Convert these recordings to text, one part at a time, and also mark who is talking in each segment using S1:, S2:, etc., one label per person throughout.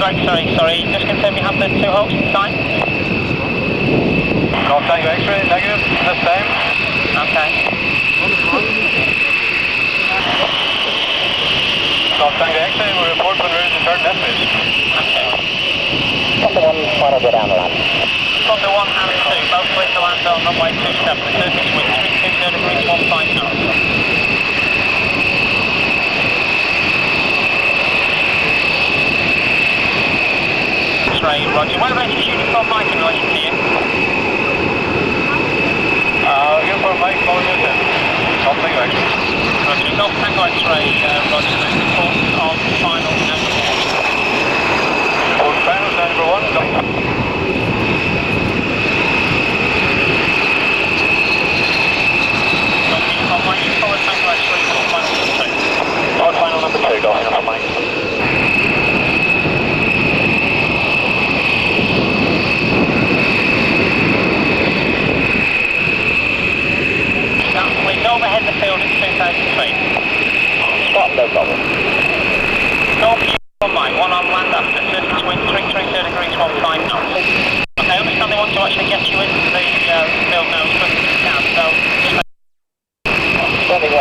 S1: X-ray, sorry. Just confirm you have the 2 holes inside.
S2: Golf Tango X-ray, negative, this time.
S1: Okay.
S2: Golf Tango X-ray, we report when we're in the third left base.
S1: Okay.
S3: Number 1, final go down the land.
S1: Number 1 and 2, both clear to land on runway 27. Surface wind 320 degrees 15 knots. X-ray, roger. Whereabouts is uniform Mike in relation to you?
S2: Uniform Mike, follow this in. Golf Tango X-ray.
S1: Roger. Golf Tango X-ray, roger. Report on final number 1.
S2: Report final, number 1, Golf.
S1: Uniform Mike, you follow Tango X-ray, report final number 2.
S2: Report final number 2, Golf Uniform Mike.
S1: Overhead the field at 2,000 feet.
S3: Spot, no problem.
S1: North Uniform Mike, 1 on land after, surface wind 330 degrees 15 knots. Okay, I understand they want to actually get you into the field now as quickly as you can, so just
S3: Standing well.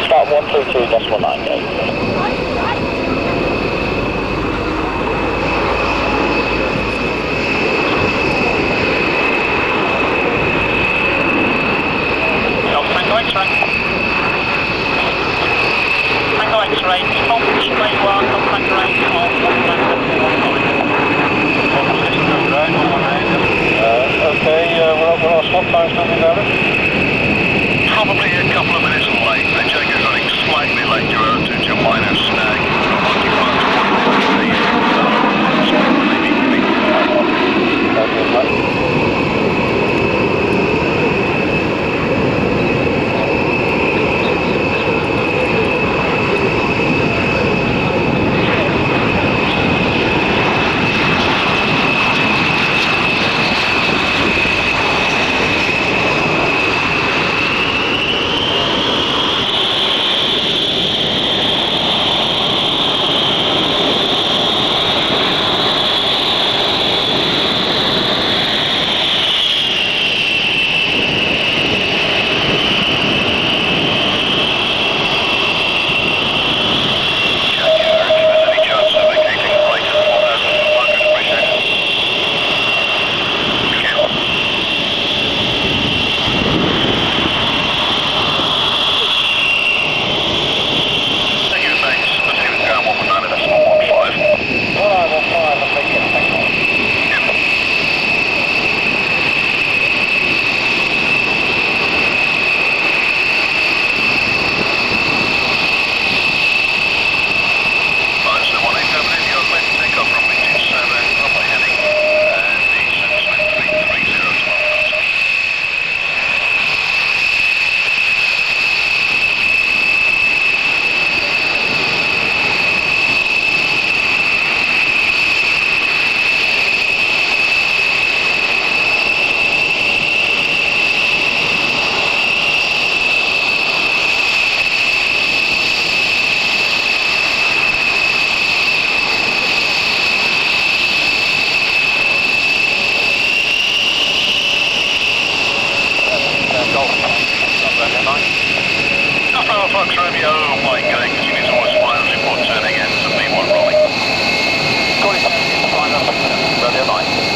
S3: Spot 132.9 go.
S1: Tango X-ray. Tango X-ray, default position where you are, contact range of 119.
S2: Okay, we're on swap time, still be better?
S4: Probably a couple of minutes late. I check you're running slightly late. You're out to your minor snag. Fox Romeo, Mike going, continues almost final, report turning in to B1 rolling.
S2: Going to final, Romeo 9.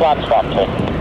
S3: Flat stop to.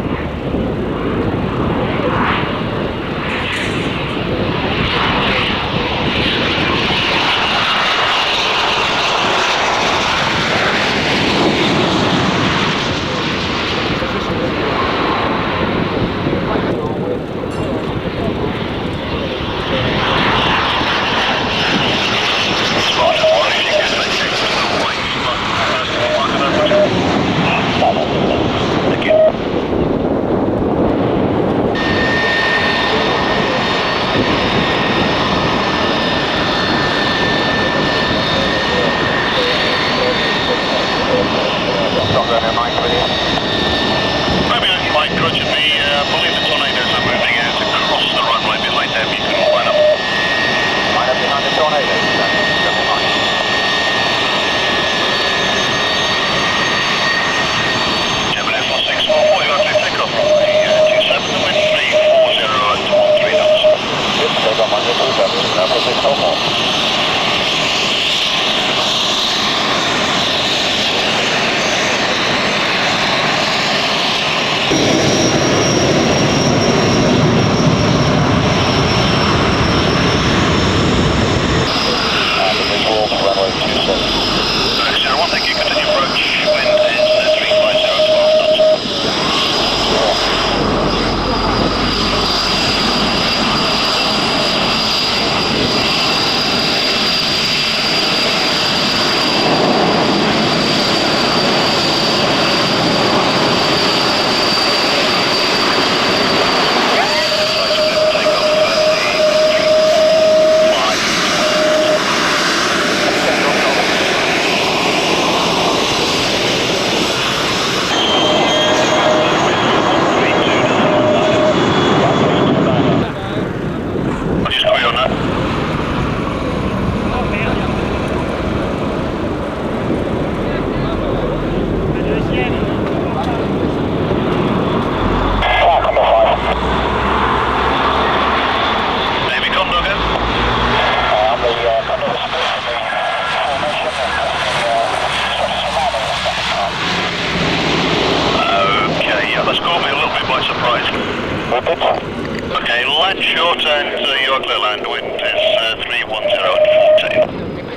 S4: Okay, land short and your clear land. Wind is 310 and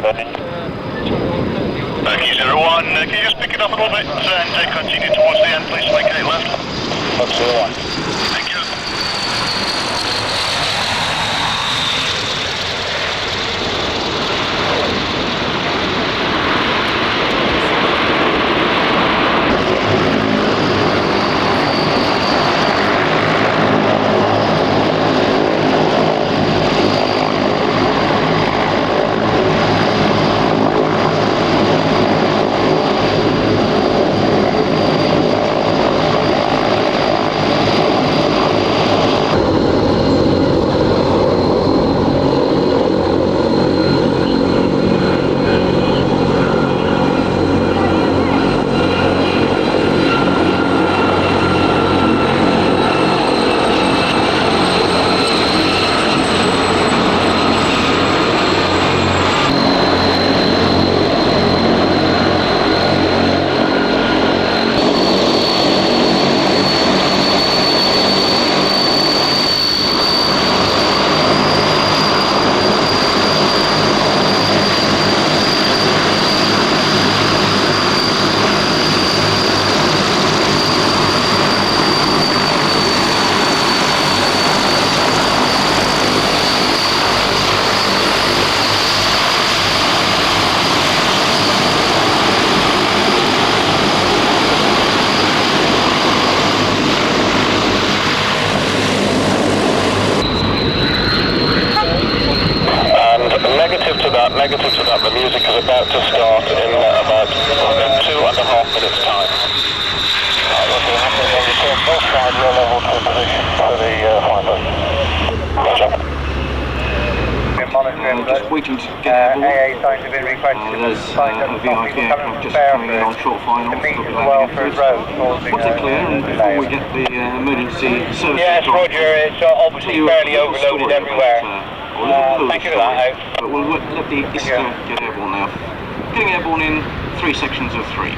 S4: 14. Key 01, can you just pick it up a little bit and continue towards the end, please? Make 8 left.
S3: Fox 01.
S4: Thank you.
S2: Negative to that, the music is about to start in about 2.5 minutes time. Looking at the indicator, both sides low level to position for the flight.
S5: Just waiting to get airborne. There's a VIP aircraft just coming in on short finals. Once they're clear, and before we get the emergency service.
S1: Yes, Roger, it's obviously fairly overloaded everywhere. Thank you for that.
S5: But we'll let the ISTA get airborne now. Getting airborne in 3 sections of 3.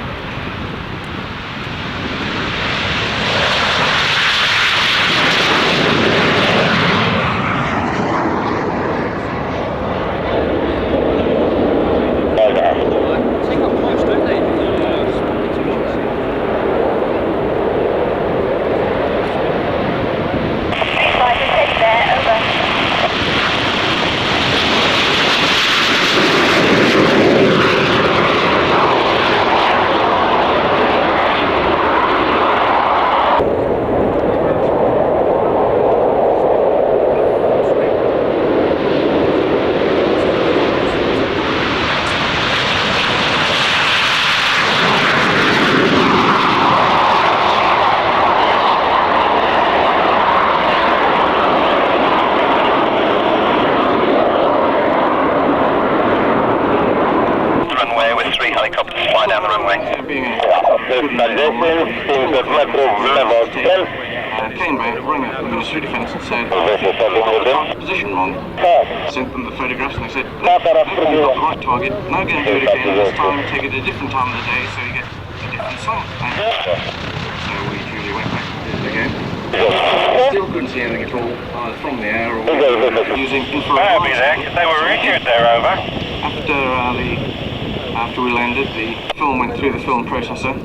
S4: the runway.
S5: Being a came back, rang up the Ministry of Defence and said, position wrong. Sent them the photographs and they said, no, you've got the right target, now go and do it again, this time take it at a different time of the day so you get a different song. So we duly went back and did it again. Still couldn't see anything at all, either from the air or using infrared lights.
S4: They were really good there, over.
S5: After we landed, the film went through the film processor,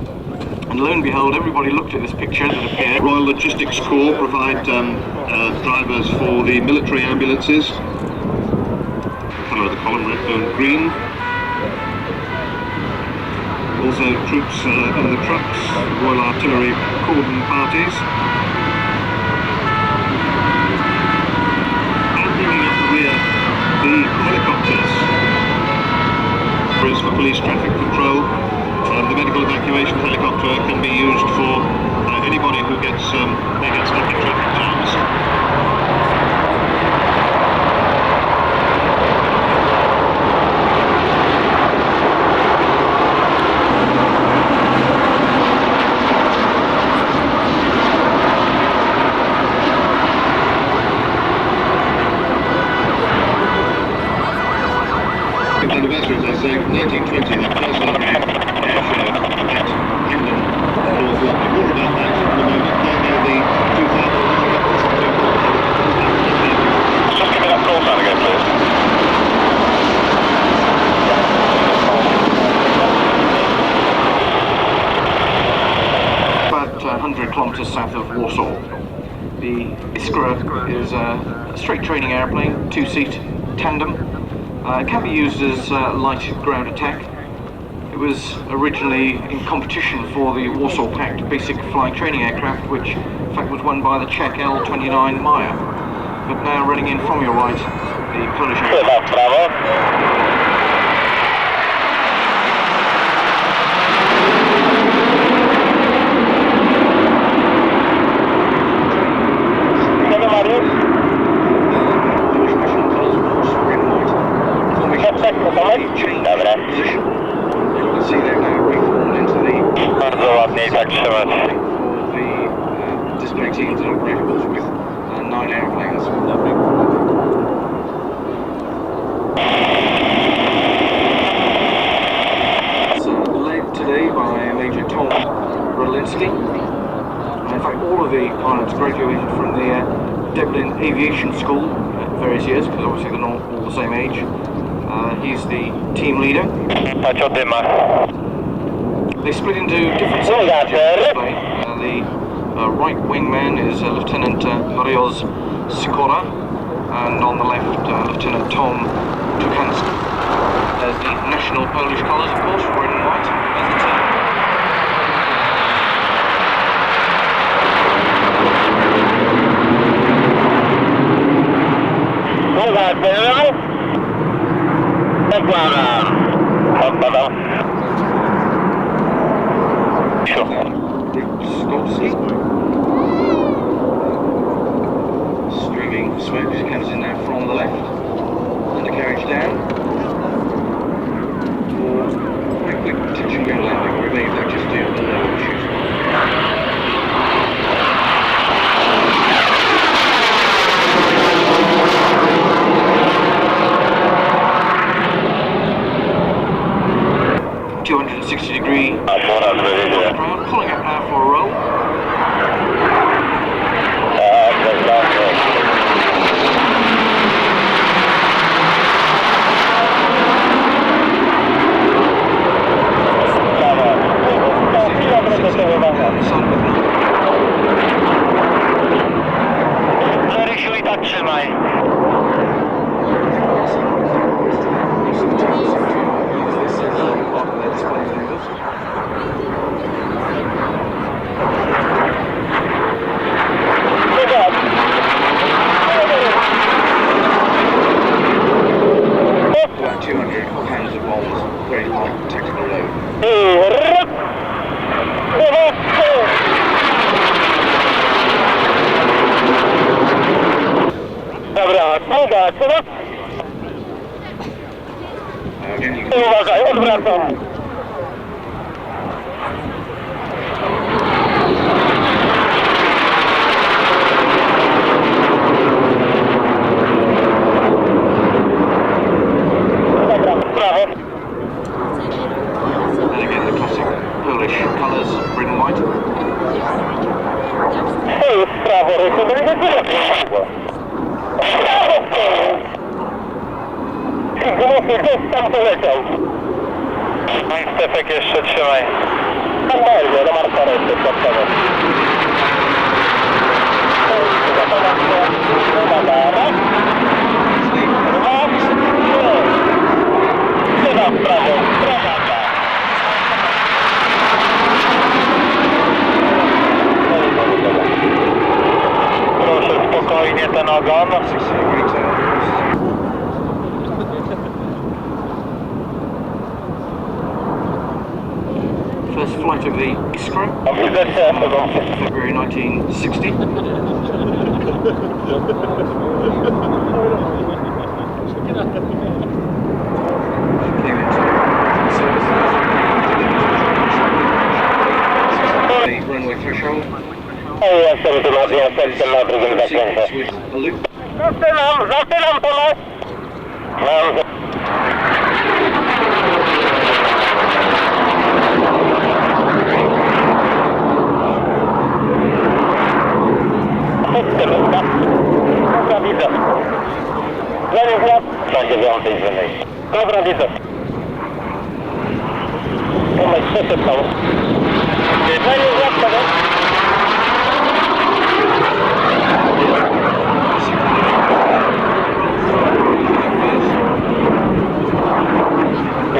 S5: and lo and behold, everybody looked at this picture that appeared.
S6: Royal Logistics Corps provide drivers for the military ambulances. The colour of the column, red, blue and green. Also troops in the trucks, Royal Artillery cordon parties. And bringing up the rear, the helicopters. For police traffic control. The medical evacuation helicopter can be used for anybody who gets stuck in traffic jams. Anniversary, as I say, 1920, the first Airshow at England, North London. More about that in a moment. Now the 2001.
S4: Just give me that call sign again, please.
S5: About 100 kilometres south of Warsaw. The Iskra is a straight training airplane, two-seat tandem. It can be used as light ground attack. It was originally in competition for the Warsaw Pact basic flying training aircraft, which in fact was won by the Czech L-29 Maya. But now running in from your right, the Polish aircraft. Display teams and operations with 9 airplanes. It's led today by Major Tom Rolinski. In fact, all of the pilots graduated from the Dublin Aviation School at various years, because obviously they're not all the same age. He's the team leader. They split into different sections. The right wingman is Lieutenant Mariusz Sikora, and on the left, Lieutenant Tom Tukanski. There's the national Polish colours, of course, red and white, as the team. Streaming smoke comes in now from the left. Undercarriage down. For a quick touch and go landing, or maybe they'll just do the low shoot. 260-degree ground, pulling up now for a roll.
S2: prawo, to będzie tyle było. Głosy gdzieś tam poleciał.
S3: No i Stefek jeszcze trzymaj.
S2: Tam bardzo, do markera jeszcze spotkamy. Trzeba w prawo,
S3: Proszę spokojnie ten ogon.
S5: First flight of the Iskra,
S2: widzę się,
S5: February 1960. Came into service. The runway threshold.
S2: jestem na drugim zakręcie.
S5: With a loop.
S2: Zaczynam pole. Dobra, widzę. Zanim wjazd na 9 wyżej. Dobra, widzę. Pomyśl, przesypał. Zanim wjazd, tego.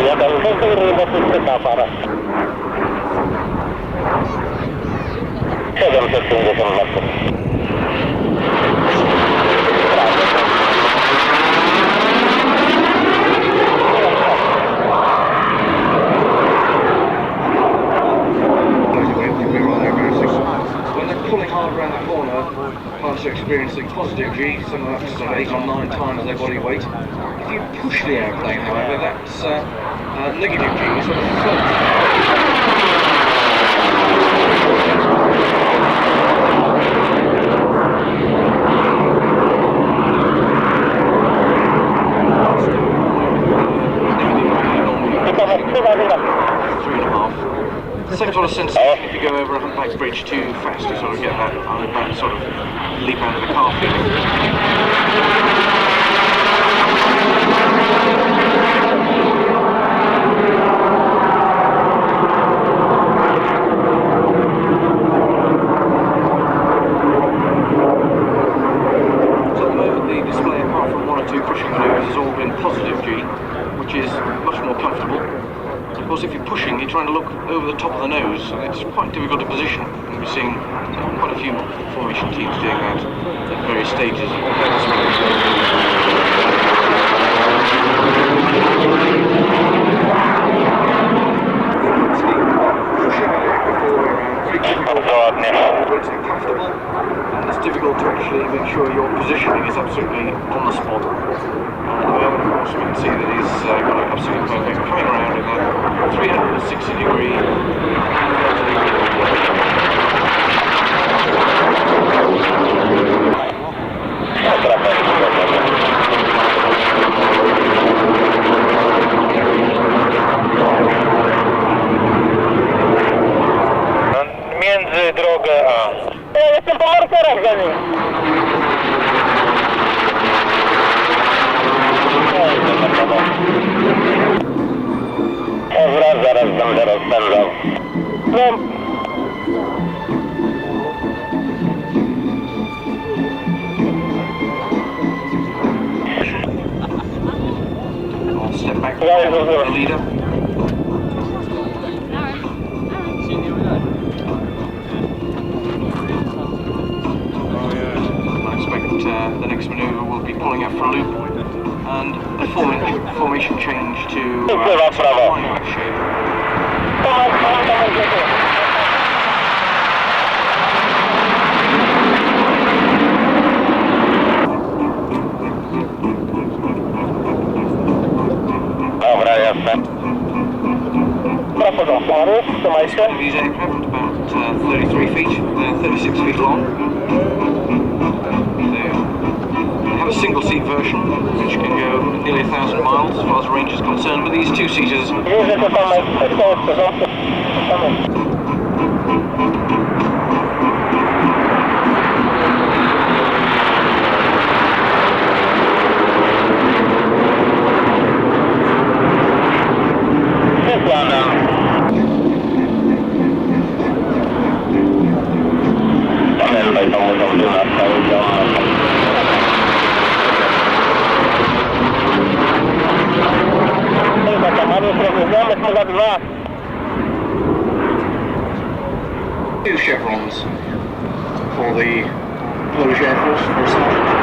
S2: Ja tam wszystko roboty para. 750 metrów.
S5: When they're pulling hard around the corner, pilots are experiencing positive G, some of that's 8 or 9 times their body weight. If you push the airplane, however, that's negative G, you sort of float. Same sort of sense if you go over a humpback bridge too fast, you sort of get that sort of leap out of the car feeling. So at the moment the display, apart from 1 or 2 pushing manoeuvres, has all been positive G, which is much more comfortable. Of course, if you're pushing, you're trying to look over the top of the nose, and it's quite difficult to position. And we're seeing quite a few formation teams doing that at various stages. It's uncomfortable, and it's difficult to actually make sure your positioning is absolutely on the spot. At the moment, of course, we can see that he's got it absolutely perfect, coming around in that 360 degree.
S3: Między drogę a...
S2: Ja jestem po markerach za nim. Zaraz będę rozpędzał. No.
S5: I'll step back to the leader. I expect the next manoeuvre will be pulling out for a loop and the formation change to triangle shape.
S2: Dobra, jestem. Proszę, trzymaj się.
S5: These aircraft about 33 feet, they're 36 feet long. They have a single seat version which can go nearly 1,000 miles as far as range is concerned, but these two-seaters 2 chevrons for the Polish Air Force for a sergeant.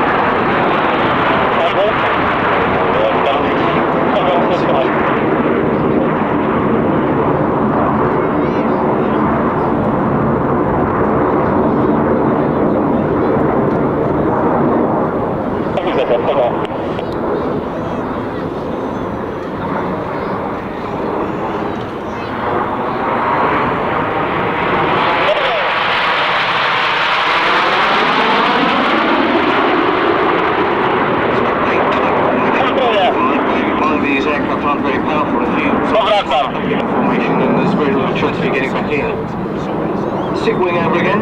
S5: Stick wing over again.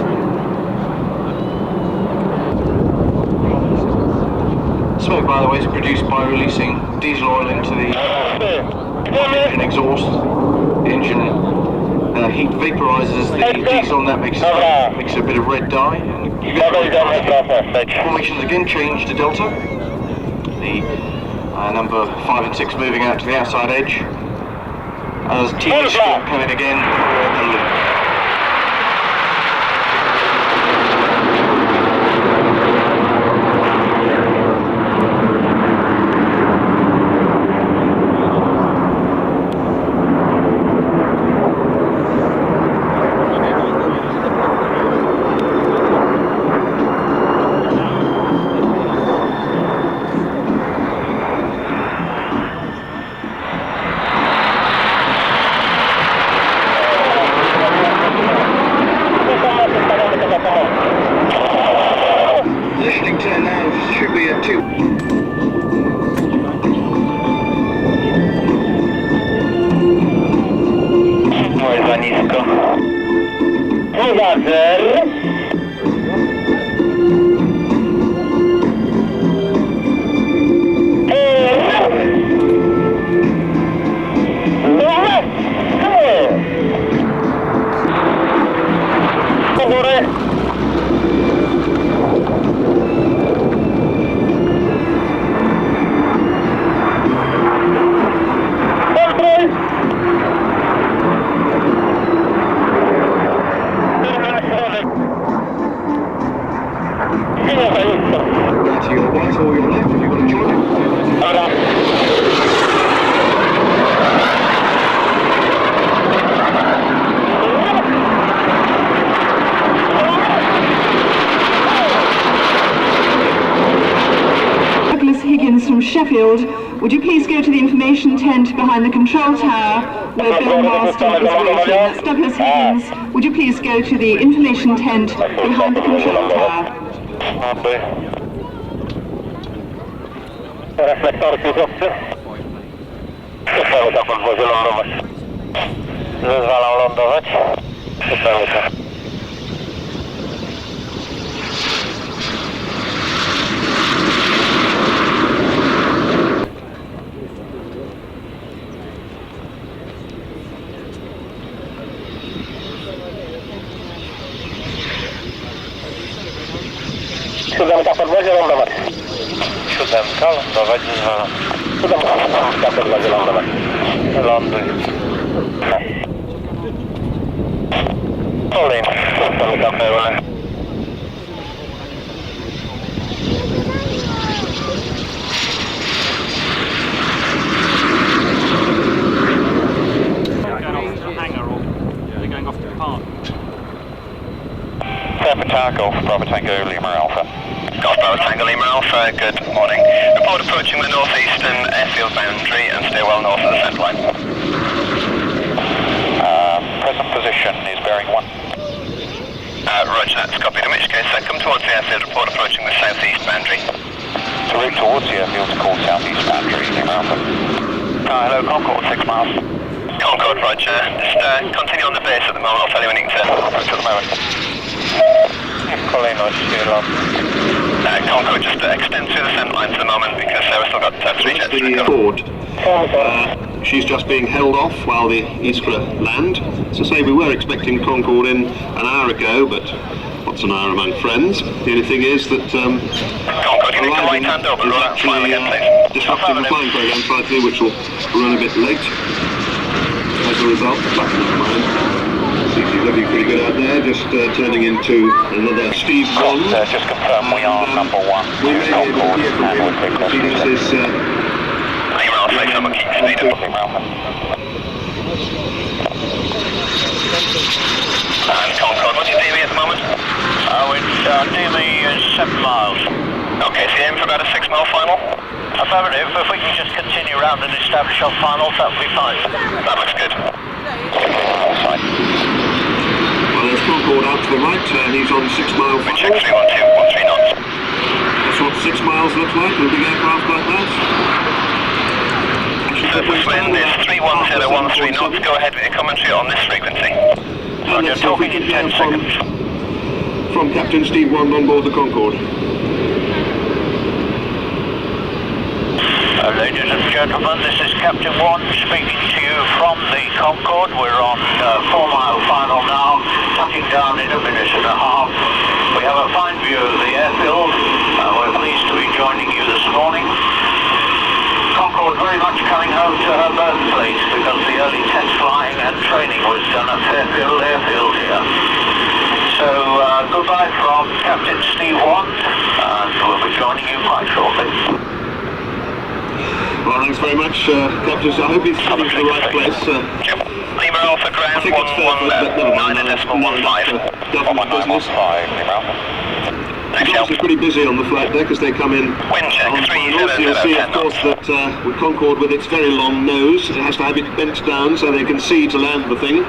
S5: Smoke, by the way, is produced by releasing diesel oil into the engine exhaust. The engine heat vaporizes the diesel, and that makes a bit of red dye. Formations again change to delta. The number 5 and 6 moving out to the outside edge. As TV squad coming again for the loop. Positioning turn now should be at 2.
S3: Oj, za nisko. Uwaga!
S5: To your right or your left if you've got a choice.
S7: From Sheffield, would you please go to the information tent behind the control tower where Bill Marston is waiting? That's Douglas Higgins. Would you please go to the information tent behind the control tower?
S3: Reflektory kierowcy. Przystały na podwozie lądować. Zezwalam lądować. Przystały tak. Siódemka podwozie lądować. Siódemka lądować, zezwalam. Siódemka podwozie lądować. Ląduj. Kolejny. Siódemka pełne.
S2: Fairford Tower, Golf, Bravo Tango, Lima Alpha.
S4: Golf Bravo Tango Lima Alpha, good morning. Report approaching the northeastern airfield boundary and stay well north of the centre line.
S2: Present position is bearing 1.
S4: Roger, that's copied. In which case, come towards the airfield, report approaching the southeast boundary.
S2: The route towards the airfield is called southeast boundary, Lima Alpha.
S4: Hello, Concorde, 6 miles. Concorde, Roger. Just continue on the base at the moment. I'll tell you when you can turn.
S2: Approach at the moment.
S3: Kolejność
S4: Concorde, just extend through the centre line for the moment because we've still got 3 jets to
S6: The
S4: recover.
S6: Concorde. She's just being held off while the Iskra land. So say we were expecting Concorde in an hour ago, but what's an hour among friends? The only thing is that
S4: Concorde, you need to right hand over, roll out flying again, please.
S6: disrupting the flying program slightly, which will run a bit late. As the result, but never mind. Seems he's looking pretty good out there, just turning into another Steve Bond.
S3: Just confirm we are number one.
S6: We may be able to hear from him as he does his...
S4: I'll say some keep speed up. And Concorde, what's your DV at the moment?
S1: DV is 7 miles.
S4: Okay, so you're aiming for about a 6 mile final?
S1: Affirmative, if we can just continue round and establish our finals, that would be fine.
S4: That looks good.
S6: Well, there's Concorde out to the right, he's on 6 mile
S4: We check
S6: final.
S4: 312, 13 knots.
S6: That's what 6 miles looks like with a big aircraft like that.
S4: Surface wind is 31013 knots. Go ahead with your commentary on this frequency.
S6: And let's see if we can hear
S1: 10 seconds.
S6: from Captain Steve Wand on board the Concorde.
S1: Ladies and gentlemen, this is Captain Wand speaking to you from the Concorde. We're on 4 mile final now, touching down in a minute and a half. We have a fine view of the airfield. We're pleased to be joining you this morning. Concorde very much coming home to her birthplace because the early test flying and training was done at Fairfield Airfield here. So goodbye from Captain Steve Wand, and we'll be joining you quite shortly.
S6: Well, thanks very much, Captain. I hope he's coming to the right place.
S4: Lima Alpha ground 119.15.
S6: Government business. The guys are pretty busy on the flight deck as they come in
S4: Wind check,
S6: on finals. You'll see, of course, that with Concorde, with its very long nose, it has to have it bent down so they can see to land the thing.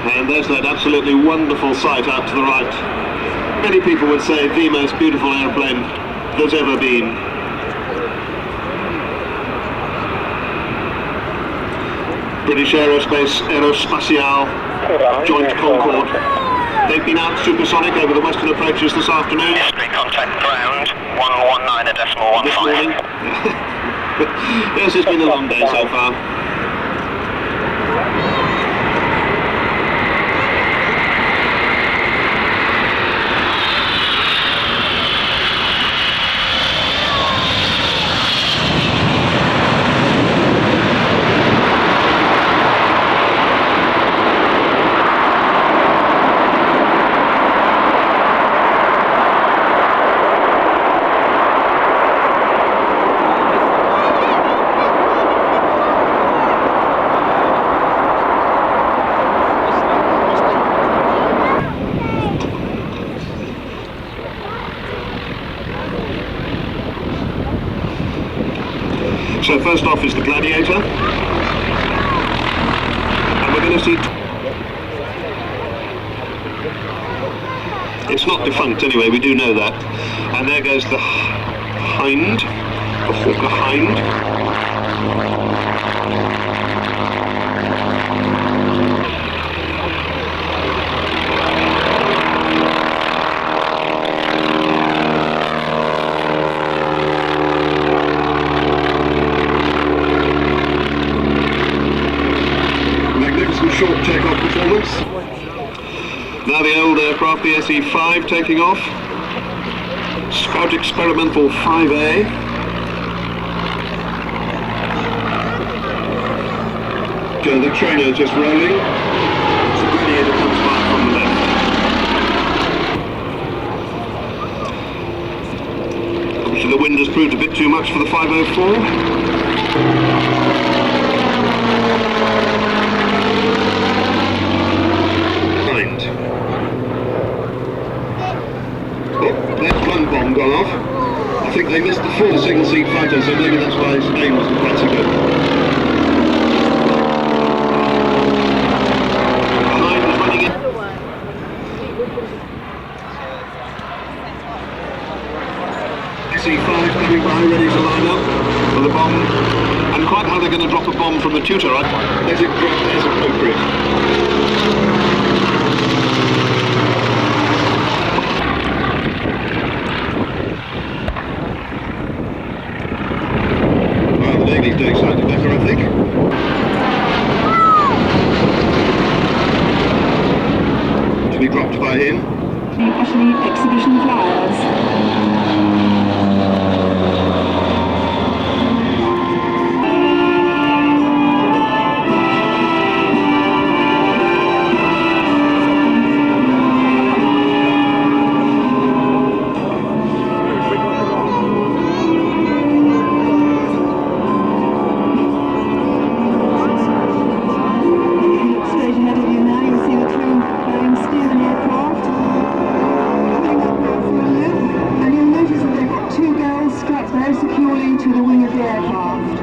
S6: And there's that absolutely wonderful sight out to the right. Many people would say the most beautiful airplane there's ever been. British Aerospace Aerospatiale Joint Concorde. They've been out supersonic over the western approaches this afternoon.
S4: History contact ground 119.15.
S6: This morning. Yes, it's been a long day so far. So first off is the Gladiator, and we're going to see... It's not defunct anyway, we do know that. And there goes the Hind, the Hawker Hind. Short takeoff performance. Now the old aircraft, the SE-5 taking off. Scout Experimental 5A. So the trainer just rolling. The Gladiator comes back from the left. Obviously the wind has proved a bit too much for the 504. Bomb gone off. I think they missed the full single seat fighter, so maybe that's why his aim wasn't quite so good. Behind is running in. SE-5 coming by, ready to line up for the bomb. And quite how they're going to drop a bomb from the tutor, right? As it dropped as appropriate. He's doing slightly better, I think. To be dropped by him.
S7: The Italy exhibition flyers. very securely to the wing of the aircraft.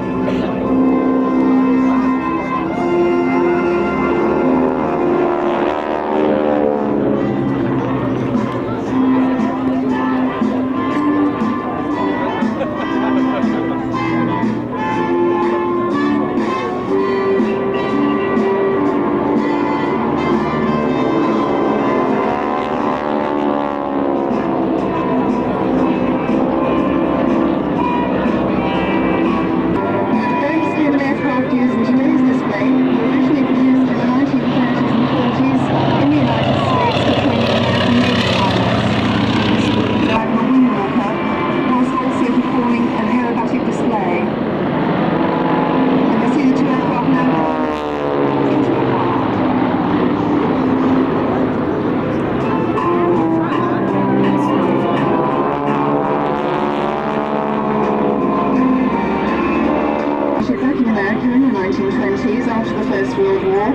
S7: After the First World War,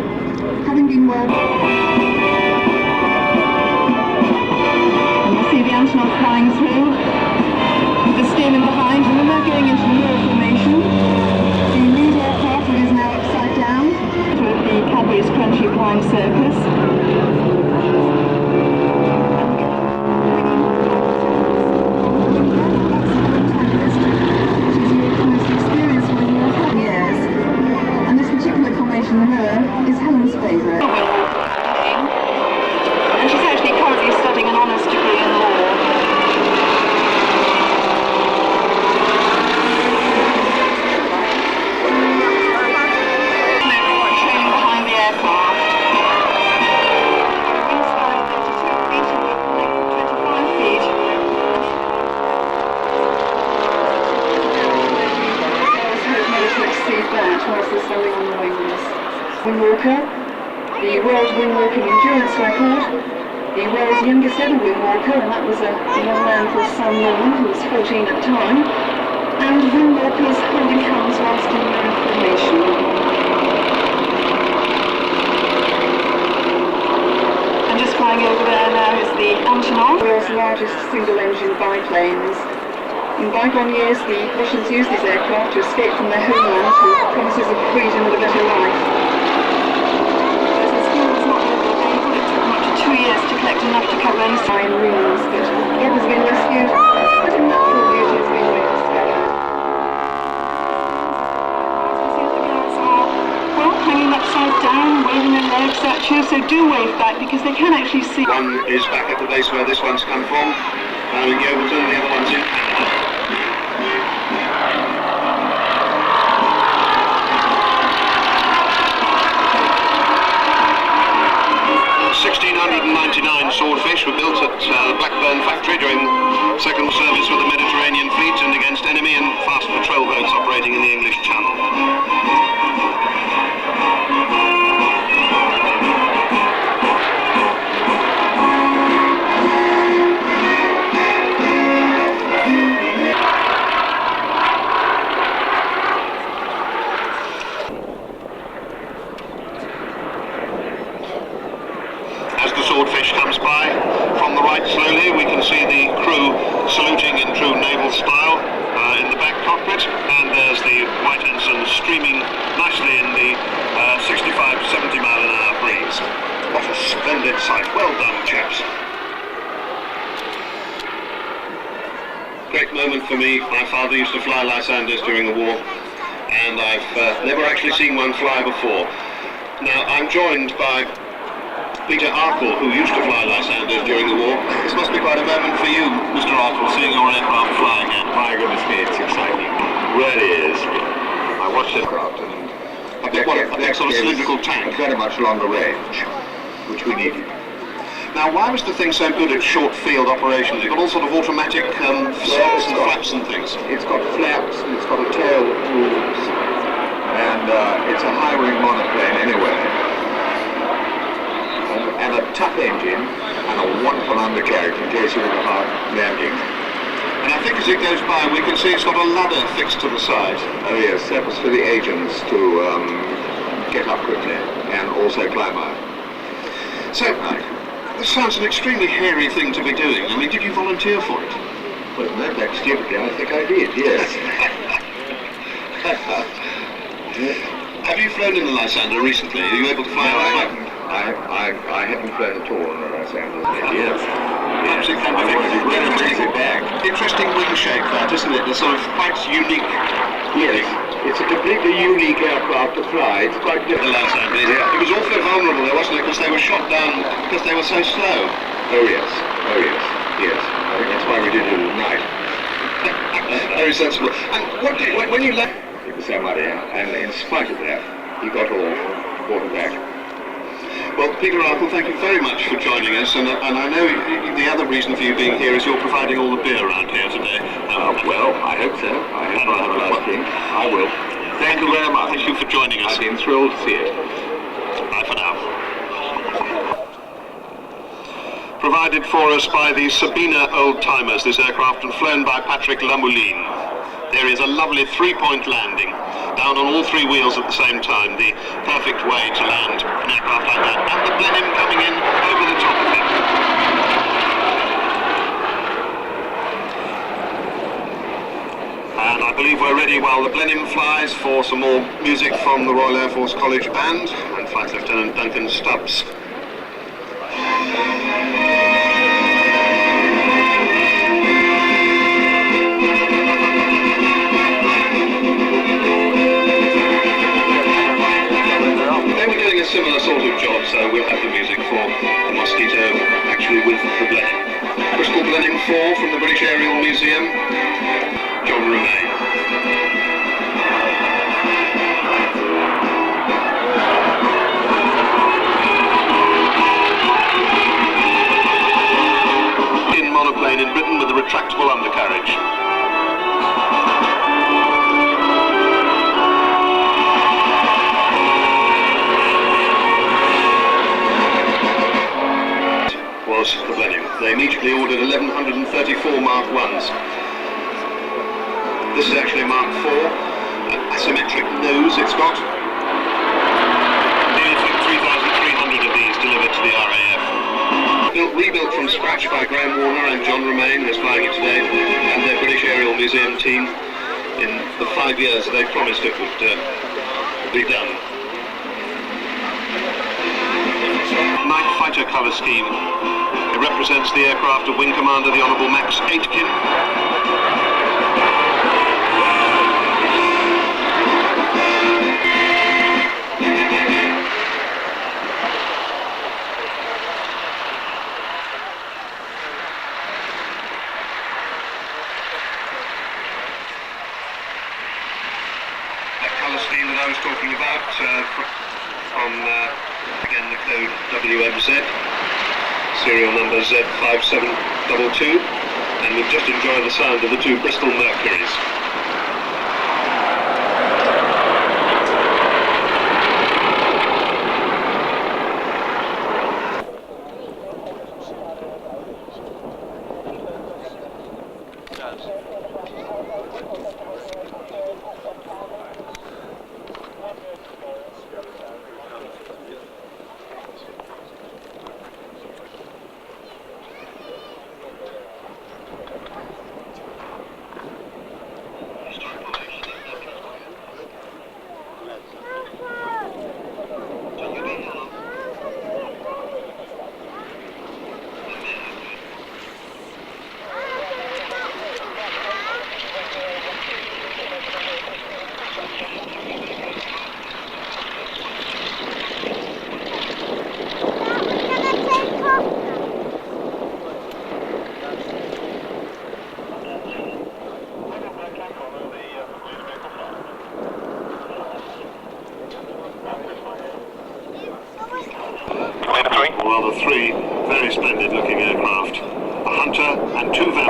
S7: having been well. And you'll see the Antonov flying through, with the steerman behind, and then they're going into newer formation. The lead aircraft is now upside down, with the cavalry's crunchy flying circus. Is Helen's favourite. And she's actually currently studying an honours degree in law. Trailing behind the aircraft. Wingspan 32 feet and 25 feet. Sailors who have managed to exceed that whilst they're standing on the wings. Wingwalker, the world wingwalking endurance record, the world's youngest ever wingwalker, and that was a young man called Sam Norman, who was 14 at the time, and wingwalkers holding hands whilst in their formation. And just flying over there now is the Antonov, the world's largest single-engine biplanes. In bygone years, the Russians used these aircraft to escape from their homeland with promises of freedom and a better life. 2 years to collect enough to cover any sign rooms, but it has been rescued, but in natural beauty has been rediscovered. You see the girls are, well, hanging upside down, waving their legs at you, so do wave back because they can actually see.
S6: One is back at the base where this one's come from, in Yeovilton, the other one's in Canada. 1699 swordfish were built at the Blackburn factory during second service with the Mediterranean fleet and against enemy and fast patrol boats operating in the English Channel. Swordfish comes by from the right slowly. We can see the crew saluting in true naval style in the back cockpit, and there's the white ensign streaming nicely in the 65 to 70 mile an hour breeze. What a splendid sight. Well done, chaps. Great moment for me. My father used to fly Lysanders during the war, and I've never actually seen one fly before. Now I'm joined by Peter Arkle, who used to fly Lysanders during the war. This must be quite a moment for you, Mr. Arkle, seeing your aircraft flying again.
S8: My goodness me, it's exciting. It really is. I watched it and
S6: a big sort of cylindrical tank.
S8: Very much longer range, which we needed.
S6: Now, why was the thing so good at short field operations? You've got all sort of automatic slots and flaps and things.
S8: It's got flaps, and it's got a tail that moves, and it's a high-wing monoplane anyway. And a tough engine and a wonderful undercarriage in case you have a hard landing.
S6: And I think as it goes by we can see it's got a ladder fixed to the side.
S8: Oh yes, that was for the agents to get up quickly and also climb out.
S6: So, this sounds an extremely hairy thing to be doing. I mean, did you volunteer for it?
S8: Well, no, that stupidly, I think I did, yes.
S6: Have you flown in the Lysander recently? Are you able to fly outside?
S8: I haven't flown at all in the Lysander. Yes.
S6: Absolutely fantastic.
S8: Better brings it back.
S6: Interesting wing shape that, isn't it? They're sort of quite unique.
S8: Yes. It's a completely unique aircraft to fly. It's quite different.
S6: The Lysander, yeah. It was awfully vulnerable there, wasn't it? Because they were shot down because they were so slow.
S8: Oh yes. Oh yes. Yes. I think that's why we did it at night.
S6: Very sensible. And when you left...
S8: It was so muddy, and in spite of that, he got off and brought it back.
S6: Well, Peter Arkle, thank you very much for joining us, and I know the other reason for you being here is you're providing all the beer around here today.
S8: Well, I hope so. I hope I'll have a last drink. I will.
S6: Thank you very much. Thank you for joining us.
S8: I've been thrilled to see it.
S6: Bye for now. Provided for us by the Sabina Old Timers, this aircraft, and flown by Patrick Lamouline. There is a lovely three-point landing, down on all three wheels at the same time, the perfect way to land an aircraft like that, and the Blenheim coming in over the top of it. And I believe we're ready while the Blenheim flies for some more music from the Royal Air Force College Band and Flight Lieutenant Duncan Stubbs. Similar sort of job, so we'll have the music for the Mosquito, actually with the Blenheim. Bristol Blenheim 4 from the British Aerial Museum, John Romain. In monoplane in Britain with a retractable undercarriage. Was the Blenheim. They immediately ordered 1134 Mark 1s. This is actually Mark 4, an asymmetric nose it's got. Nearly 3,300 of these delivered to the RAF. Rebuilt from scratch by Graham Warner and John Romain, who's flying it today, and their British Aerial Museum team in the 5 years they promised it would be done. Night fighter colour scheme. It represents the aircraft of Wing Commander the Honourable Max Aitken. That colour scheme that I was talking about from again the code WMZ. Serial number Z5722, and we've just enjoyed the sound of the two Bristol Mercuries. Well, the three very splendid looking aircraft. A Hunter and two Van.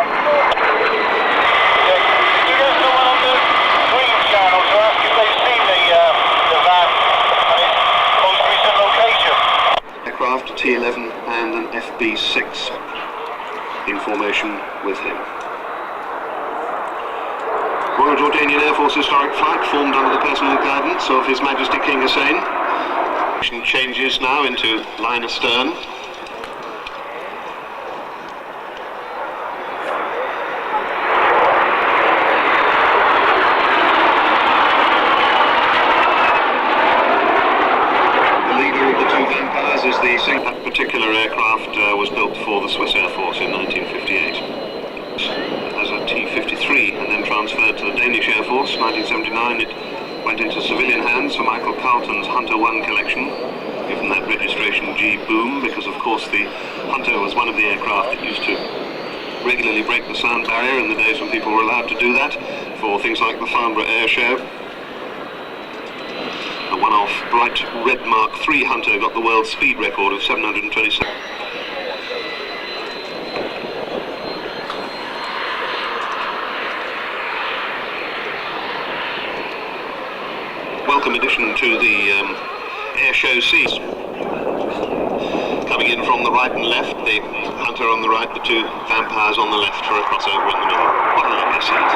S6: Aircraft T11 and an FB6 in formation with him. Royal Jordanian Air Force Historic Flight formed under the personal guidance of His Majesty King Hussein. Changes now into line astern. And 1 Danish Air Force, 1979. It went into civilian hands for Michael Carlton's Hunter 1 collection, given that registration G boom, because of course the Hunter was one of the aircraft that used to regularly break the sound barrier in the days when people were allowed to do that for things like the Fairford Airshow. A one-off bright red Mark III Hunter got the world speed record of 727. Welcome addition to the Airshow seats. Coming in from the right and left, the Hunter on the right, the two Vampires on the left for a crossover in the middle. What a lovely sight.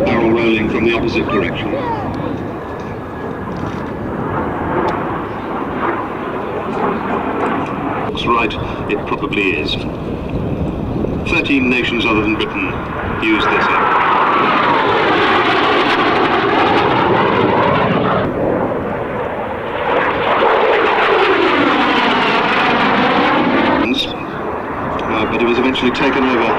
S6: Barrel rolling from the opposite direction. Looks right, it probably is. 13 nations other than Britain use this but it was eventually taken over by.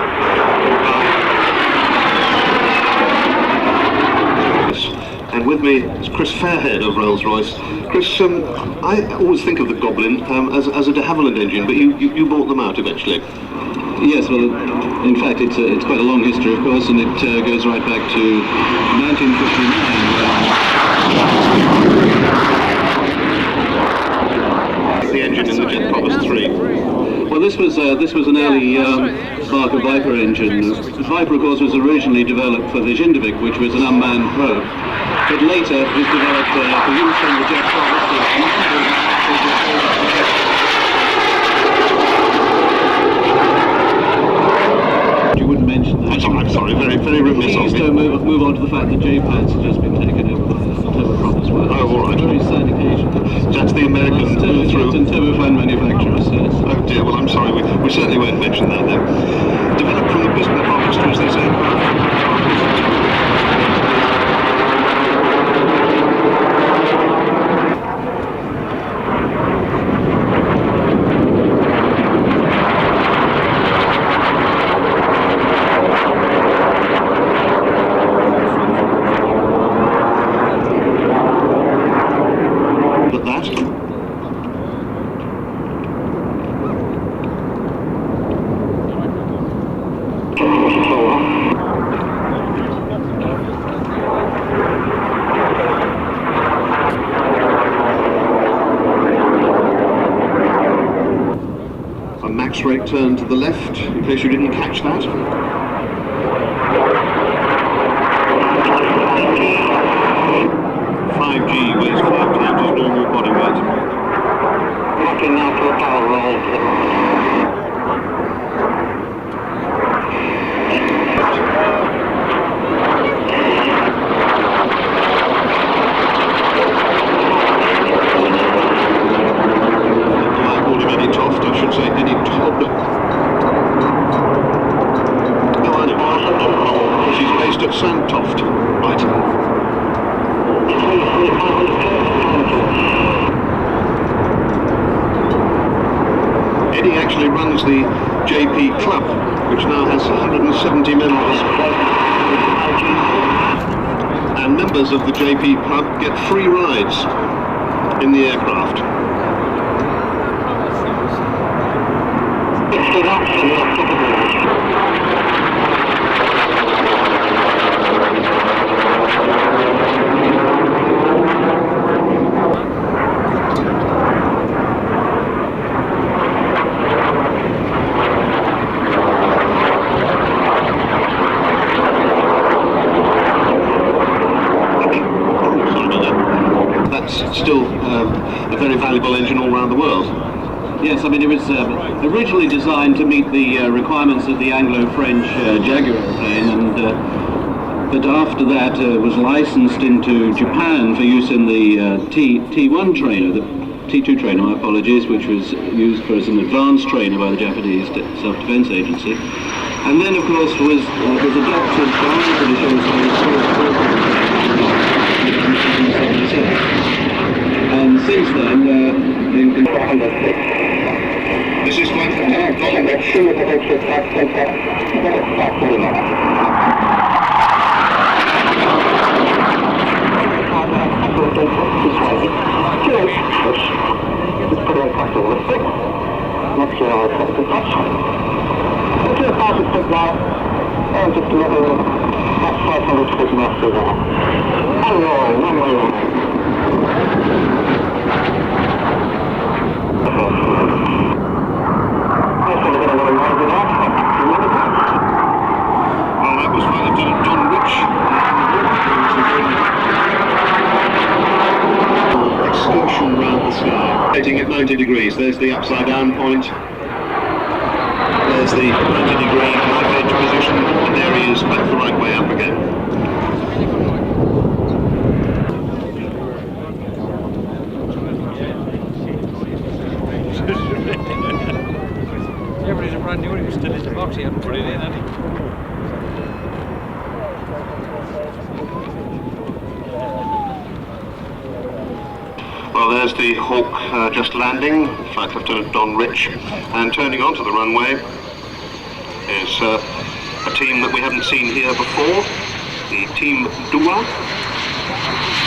S6: And with me is Chris Fairhead of Rolls-Royce. Chris, I always think of the Goblin as a de Havilland engine, but you bought them out eventually.
S9: Yes, well, in fact, it's quite a long history, of course, and it goes right back to 1959.
S6: The engine in the Jet Provost 3.
S9: Well, this was an early Barker Viper engine. Viper, of course, was originally developed for the Zindavik, which was an unmanned probe. But later was developed for use on the Jet Provost. You wouldn't mention that.
S6: I'm sorry, very, very remiss of me.
S9: Please don't move on to the fact that J-pads have just been taken over by the turboprop as well.
S6: Oh, all right.
S9: It's a very sad occasion.
S6: That's the American move through.
S9: And turbofan manufacturers, yes.
S6: Oh dear, well I'm sorry, we certainly won't mention that though. Developed from the piston provost was this aircraft. Rate turn to the left, in case you didn't catch that. 5G weighs 5 times his normal body weight.
S2: Looking now to a power roll.
S6: Runs the JP Club, which now has 170 members. And members of the JP Club get free rides in the aircraft. Still a very valuable engine all around the world.
S9: Yes, I mean it was originally designed to meet the requirements of the Anglo-French Jaguar airplane, and but after that was licensed into Japan for use in the T1 trainer. T2 trainer, my apologies, which was used for as an advanced trainer by the Japanese Self-Defense Agency. And then, of course, was adopted by the British Aerospace and since then,
S6: This is Flight Lieutenant Don Rich. Well, that was Flight Lieutenant Don Rich. Excursion round the sky. Rotating at 90 degrees. There's the upside down point. There's the 90-degree knife edge position. And there he is, back the right way up again.
S10: Everybody's a brand new one, he was still in the box, he hadn't put it in, had he?
S6: Well, there's the Hawk just landing, Flight Lieutenant Don Rich, and turning onto the runway is a team that we haven't seen here before, the Team Dua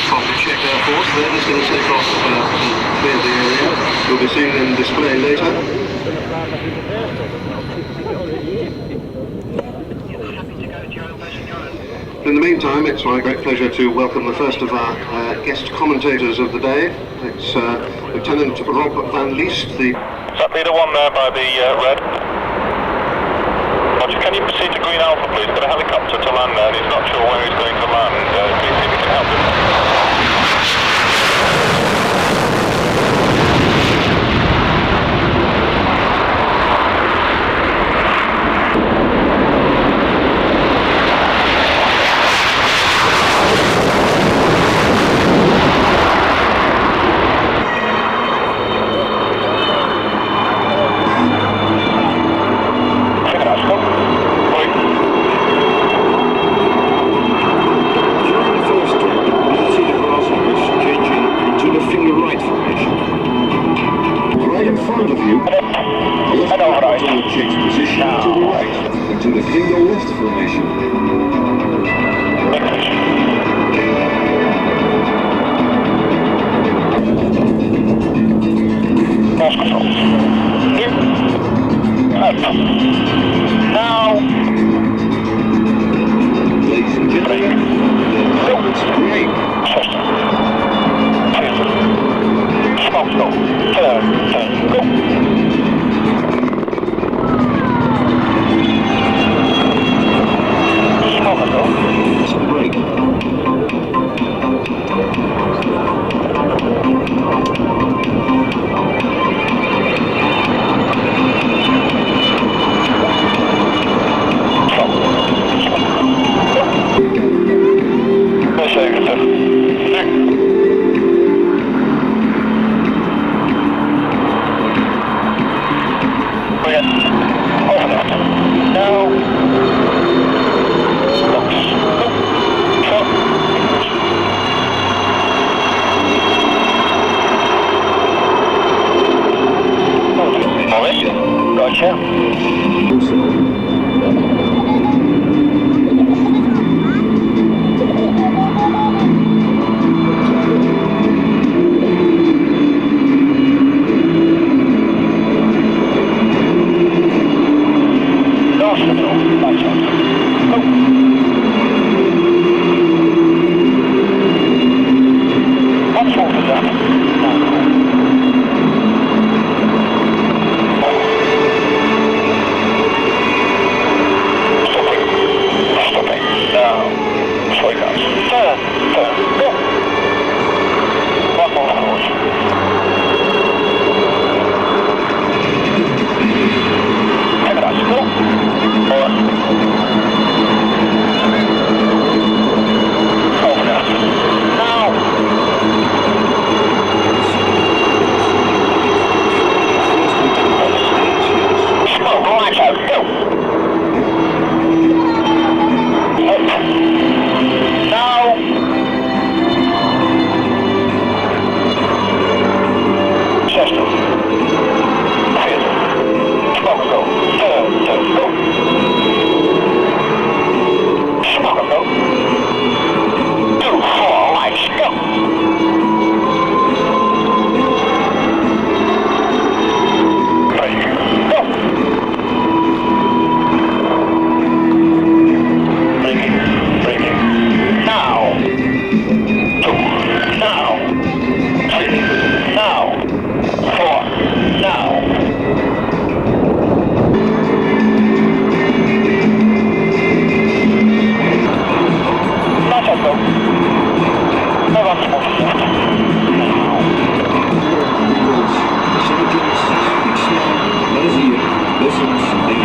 S6: from the Czech Air Force. They're just going to take off and clear the area. You'll be seeing them display later. In the meantime, it's my great pleasure to welcome the first of our guest commentators of the day. It's Lieutenant Rob Van Leest, the...
S2: Is that leader 1 there by the red? Roger, can you proceed to Green Alpha, please? Got a helicopter to land there, and he's not sure where he's going to land. Please see if we can help him.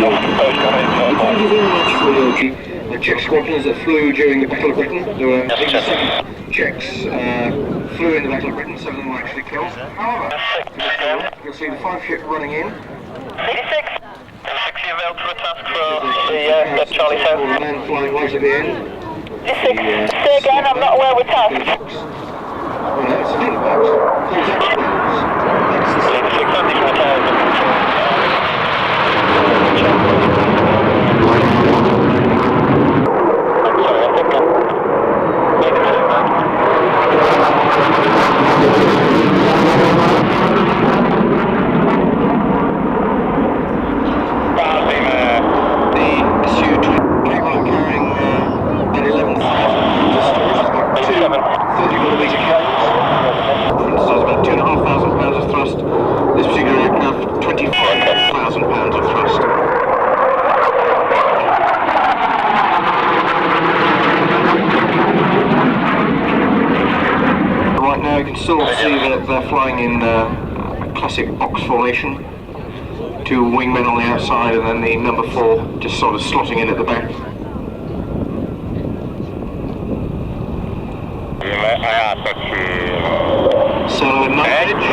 S5: Thank you very much for your the Czech squadrons that flew during the Battle of Britain. There were 7 Czechs flew in the Battle of Britain, 7 of them were actually killed. However, you'll see the 5 ship running in.
S2: 86. 6 available for a task for the Charlie South.
S5: The man flying right at the end.
S2: 6. Say again, I'm not aware with task.
S5: Oh no, it's a little box. So it's actually box.
S2: 600 from the tower.
S5: Still see that they're flying in a classic box formation. 2 wingmen on the outside and then the number 4 just sort of slotting in at the back. So knowledge.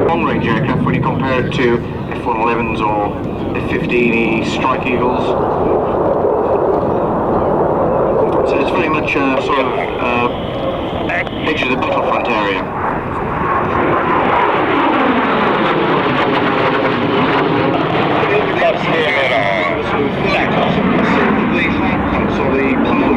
S5: Long-range aircraft when you compare it to F-111s or F-15E Strike Eagles. So it's very much sort of edge of the battlefront area. The hard pumps or the pylons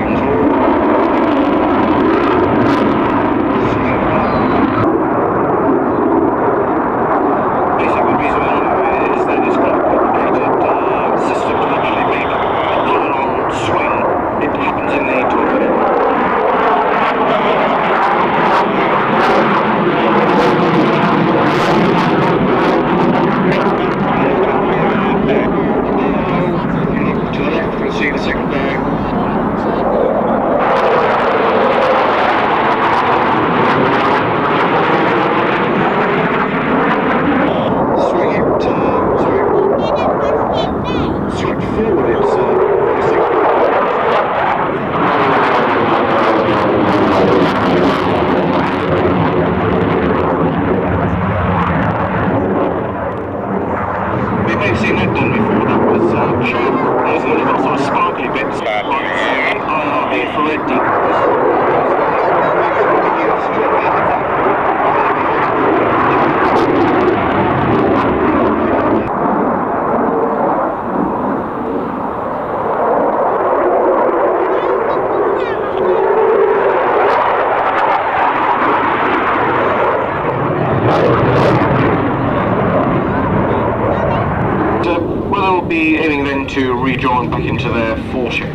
S5: be aiming then to rejoin back into their 4 ship.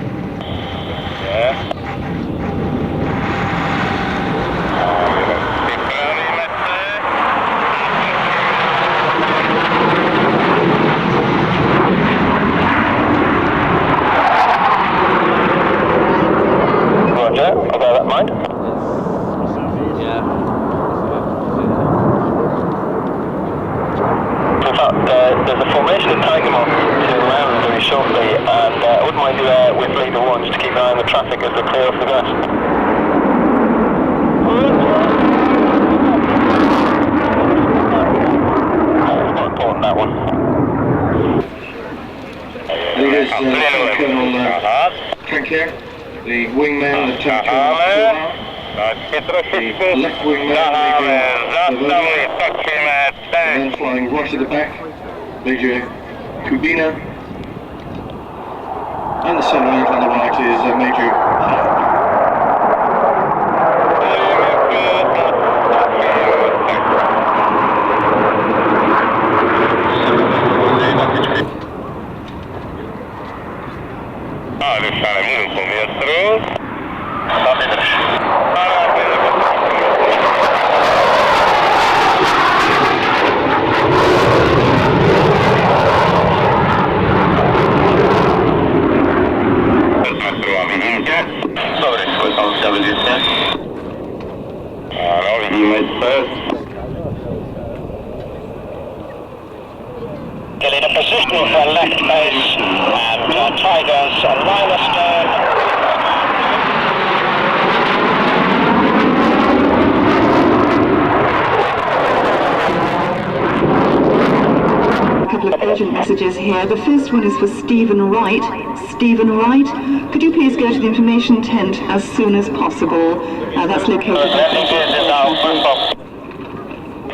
S2: Yeah. Roger, I'll bear that in mind. In fact, there's a formation in Tigermont to land very shortly, and I wouldn't mind you there with leader 1 just to keep an eye on the traffic as they clear off the gas. It's not important, that one.
S5: Leaders Colonel Trankier, the wingman, the Lieutenant Colonel the left wingman, and then flying right at the back, Major Kubina, and the centre out on the right is Major Hart.
S2: Sobre, pues on 77. You made first.
S3: Getting a position for left base and Tigers line astern.
S7: Couple of urgent messages here. The first one is for Stephen Wright. Stephen Wright, could you please go to the information tent as soon as possible? That's located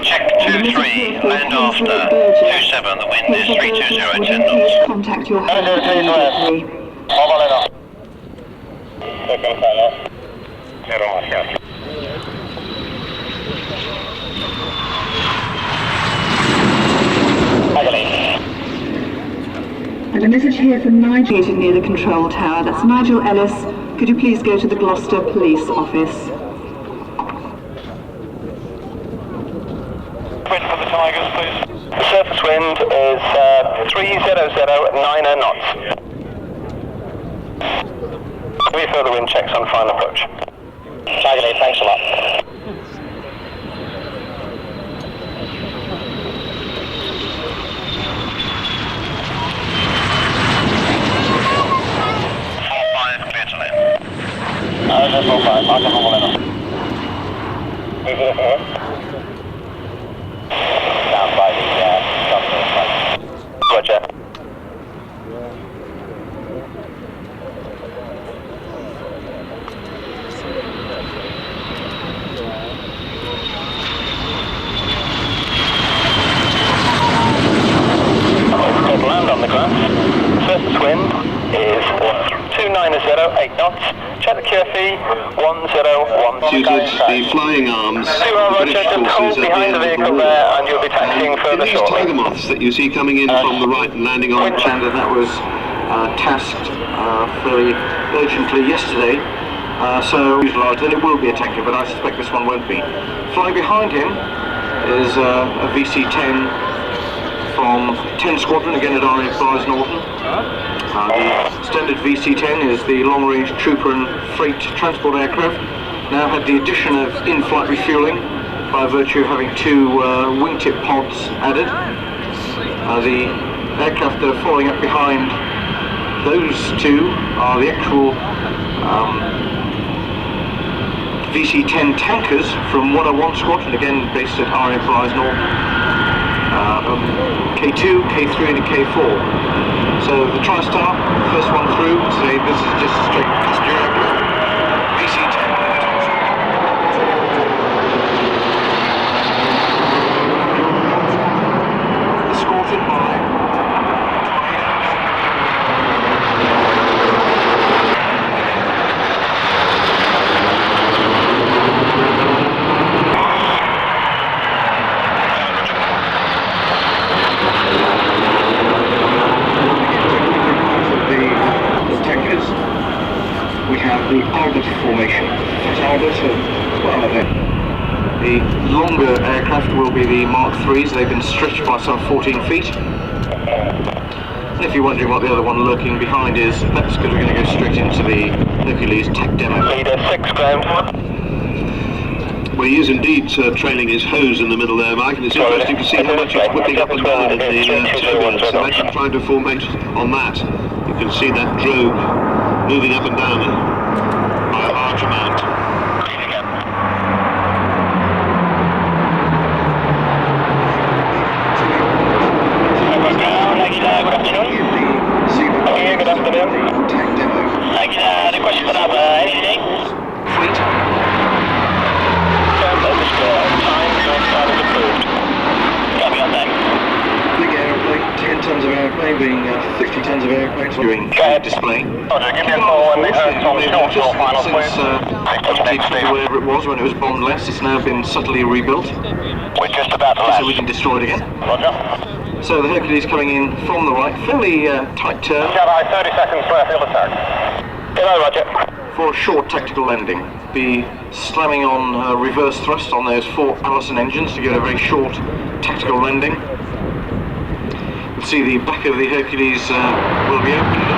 S4: Check 2-3, land after 27, the wind is 320 10 knots.
S7: Contact your home immediately. And a message here for Nigel near the control tower. That's Nigel Ellis. Could you please go to the Gloucester Police Office?
S2: Wind for the Tigers, please. The surface wind is 300 knots. Any further wind checks on final approach.
S3: Tiger lead, thanks a lot.
S2: That's all fine. Mark and normal level. Move it ahead. Down by the Roger. Good land on the ground. Surface wind is 290, 8 knots. Check the QFE 101.
S6: The flying arms, the British forces at the end of the war.
S2: And you'll be taxiing further
S6: These Tiger Moths that you see coming in from the right and landing on the
S5: And that was tasked fairly urgently yesterday. So then it will be a tanker, but I suspect this one won't be. Flying behind him is a VC-10 from 10 Squadron, again at RAF Flyers Norton. The standard VC-10 is the long-range trooper and freight transport aircraft. Now had the addition of in-flight refueling by virtue of having two wingtip pods added. The aircraft that are following up behind those two are the actual VC-10 tankers from 101 Squadron, again based at RAF Flyers Norton. K2, K3 and K4. So the TriStar, first one through, today this is just a straight passenger aircraft. VC-10. Escorted by the Albert formation. That's Albert, the longer aircraft will be the Mark IIIs. They've been stretched by some 14 feet. And if you're wondering what the other one lurking behind is, that's because we're going to go straight into the Hercules tech demo.
S2: Leader 6 ground.
S6: Well, he is indeed trailing his hose in the middle there, Mike, and it's interesting to see how much he's whipping up and down in the turbulence. Imagine trying to formate on that. You can see that drogue moving up and down by a large amount.
S2: Good afternoon.
S5: Tech demo.
S3: The question for that, anything?
S5: Fleet.
S2: Time is approved.
S3: Copy on that.
S5: Big aeroplane, 10 tons of airplane being 50 tons of airplane. Doing display.
S2: Roger, give me a call when the Earth's on short final, please.
S5: Wherever it was when it was bombed last, it's now been subtly rebuilt.
S2: We're just about to land.
S5: So we can destroy it again.
S2: Roger.
S5: So the Hercules coming in from the right, fairly tight turn.
S2: Jedi, 30 seconds for airfield attack. Hello, Roger.
S5: For a short tactical landing. Be slamming on reverse thrust on those 4 Allison engines to get a very short tactical landing. You'll see the back of the Hercules will be opened.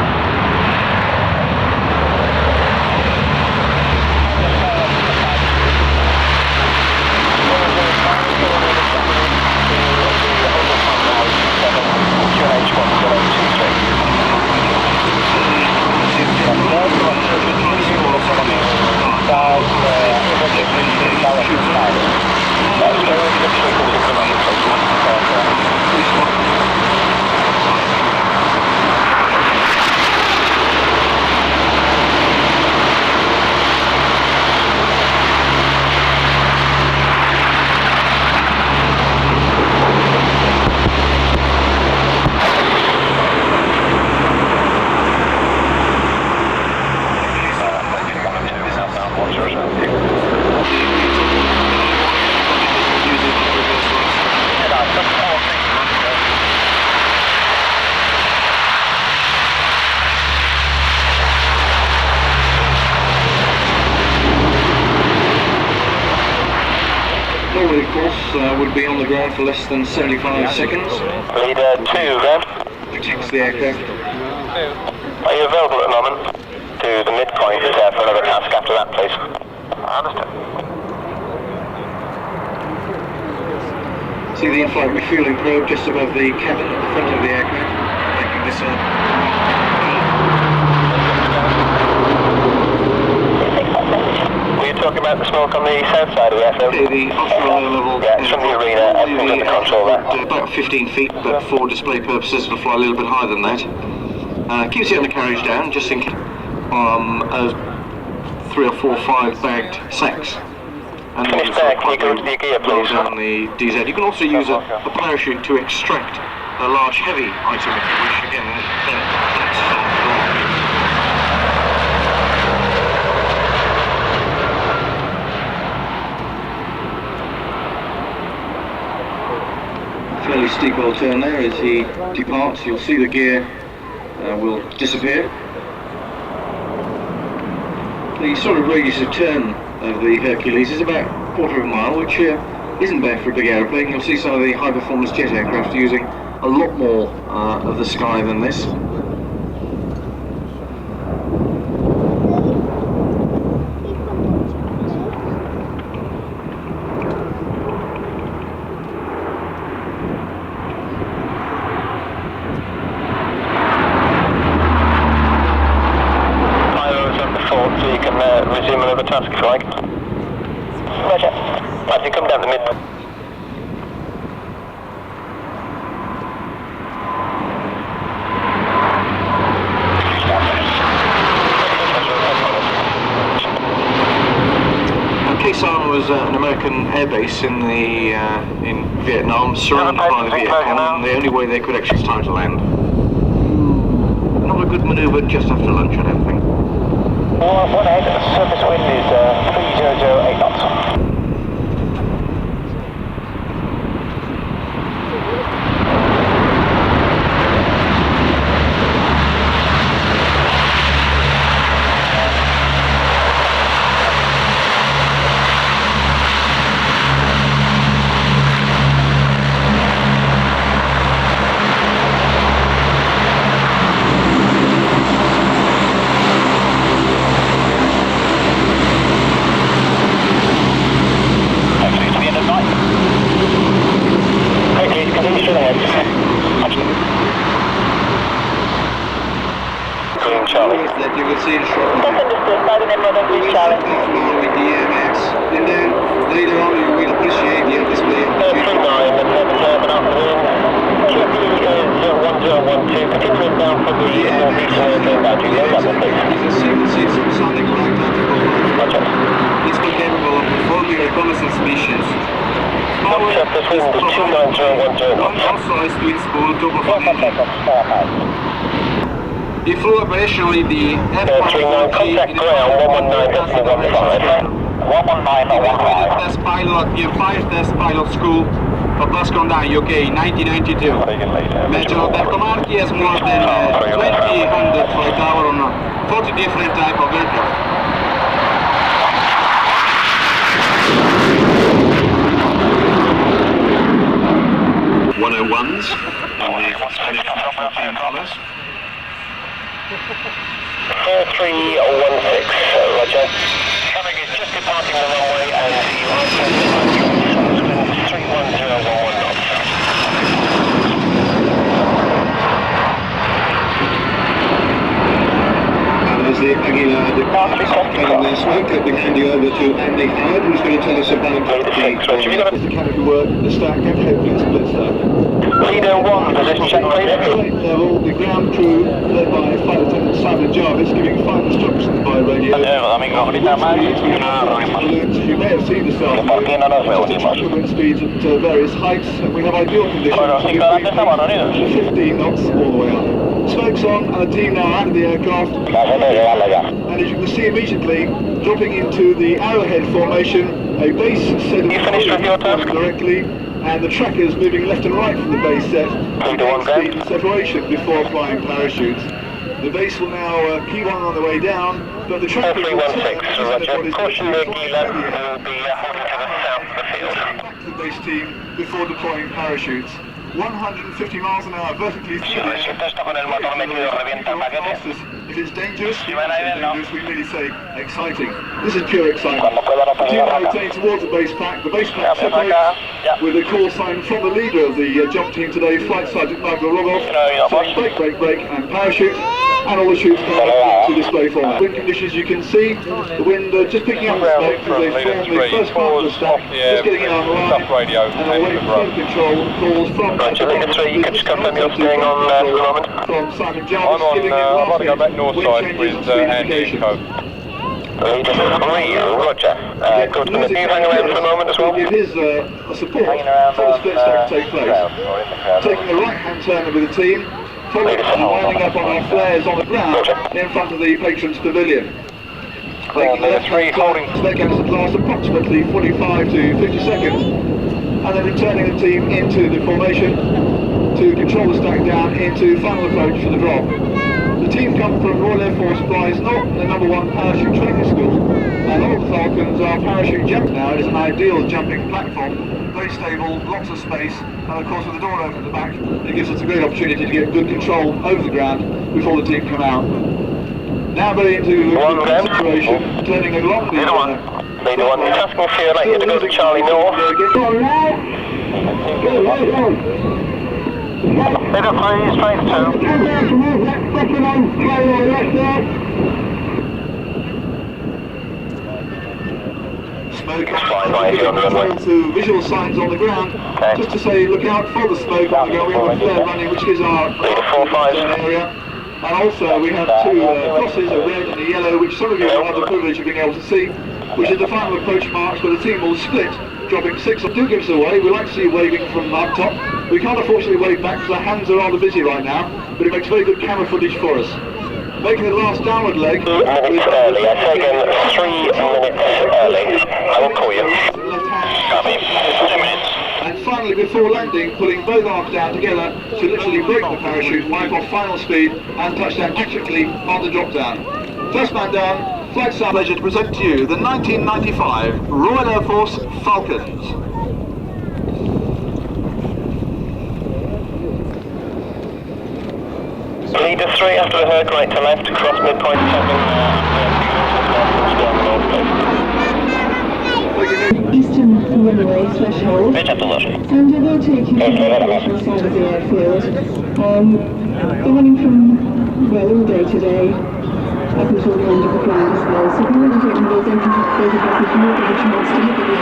S5: Normally, of course, would be on the ground for less than 75 seconds.
S2: Leader 2, then.
S5: Protects the aircraft.
S2: Are you available at the moment? To the midpoint for another task after that, please. I understand.
S5: See the in-flight refueling probe just above the cabin at the front of the aircraft, making this
S2: Were you talking about the smoke on the south side of the airfield?
S5: the offshore low level.
S2: Yeah, it's from the arena, everything's under control there.
S5: About 15 feet, but for display purposes will fly a little bit higher than that. Keeps the undercarriage down, just in 3 or 4 5 bagged sacks. And then
S2: Finish there, can you go to the gear, please?
S5: Down the DZ. You can also use a parachute to extract a large heavy item, which again, that's fairly steep old turn there. As he departs, you'll see the gear will disappear. The sort of radius of turn of the Hercules is about a quarter of a mile, which isn't bad for a big aeroplane. You'll see some of the high-performance jet aircraft using a lot more of the sky than this.
S2: So you can resume another task if you like. Roger. As you come down the mid.
S5: Quezon was an American airbase in in Vietnam, surrounded by the Vietcong, and the only way they could actually start to land. Not a good manoeuvre just after lunch, I don't think.
S2: 1 ahead, surface wind is 3008 knots.
S5: That you will see in short with the EMX, and then later on you will appreciate the display of the
S2: continuing down from the northeast
S5: It's a single-seat supersonic right tactical. It's capable of performing reconnaissance missions. Power is outsized twin spool turbofan. He flew operationally the F-140
S2: contact ground 119.15. 119 or 15.
S5: Test pilot, the Empire Test Pilot School of Bascondine, UK, 1992. Major Alberto Marchi has more than 2,000 flight hours on 40 different type of aircraft.
S6: .101s in the Spanish national team colours.
S2: 4316, roger. Traffic is just departing the runway and you are wind 31011 knots.
S6: And there's the Aguilar cutting their smoke. Let me hand you over to Andy Howard, who's going to tell us about
S2: the
S8: canopy work, the stack, and hopefully the split stack.
S2: Leader 1, position check please.
S8: Flight level, the ground crew, led by Flight Lieutenant Simon Jarvis, giving final instructions by radio. You may have seen the start of the wind speeds at various heights, and we have ideal conditions to 15 knots all the way up. Smoke's on, and the team now out of the aircraft. And as you can see immediately, dropping into the arrowhead formation, a base set of directly, and the trackers moving left and right from the base set, speed and separation before applying parachutes. The base will now keep on the way down, but the trackers will turn
S2: Caution the Aguilar will be holding to the south of the field.
S8: Back to the base team before deploying parachutes. 150 miles an hour vertically through the air. If it's dangerous, we merely say exciting. This is pure excitement. The team are rotating towards the base pack. The base pack separates with a call sign from the leader of the jump team today, Flight Sergeant Michael Rogoff, saying break, break, break, and parachute. And all the chutes are to display format. Wind conditions you can see, the wind just picking up the smoke as they form the first part of the stack, just getting it on line, and awaiting further control calls from
S2: Leader 3, you can just confirm you're staying on for the moment.
S8: From Simon Jarvis, giving it last
S10: I'm on to go back north side with Andy and Co.
S2: Leader 3, Roger. Good. Can you hang around for a moment as well?
S8: Give his support for the split stack to take place. Taking a right-hand turn with the team, followed by winding up on our flares on the ground in front of the Patrons Pavilion. Taking the left-hand turn, spec gaps that last approximately 45 to 50 seconds, and then returning the team into the formation to control the stack down into final approach for the drop. The team come from Royal Air Force Prize, not the #1 parachute training school, and all the Falcons are parachute jump now. It is an ideal jumping platform, very stable, lots of space, and of course with the door open at the back, it gives us a great opportunity to get good control over the ground before the team come out. Now going into the consideration, turning along the
S2: Leader 1, tasking for you, like you to go to Charlie North. Leader 3, straight 2.
S8: Smoke to visual signs on the ground, just to say look out for the smoke on the ground. We have a flare running which gives our area. And also we have two crosses, a red and a yellow, which some of you will have the privilege of being able to see, which is the final approach marks where the team will split, dropping 6. Do give us away. We like to see you waving from up top. We can't unfortunately wave back because our hands are rather busy right now, but it makes very good camera footage for us. Making the last downward leg.
S2: 3 minutes early. I say again, 3 minutes early. I will call you. Copy. 2 minutes.
S8: And finally, before landing, pulling both arms down together to literally break the parachute, wipe off final speed, and touch down accurately on the drop down. First man down, Flight Sergeant. Pleasure to present to you the 1995 Royal Air Force Falcons.
S2: Leader 3 after the herd, right to left, cross midpoint 7.
S7: Eastern runway threshold, and I will take you to the operational side of the airfield. They're running from, well, all day today, up until the end of the flight as well, so if you want to take those photographs, you will get a chance to look at them.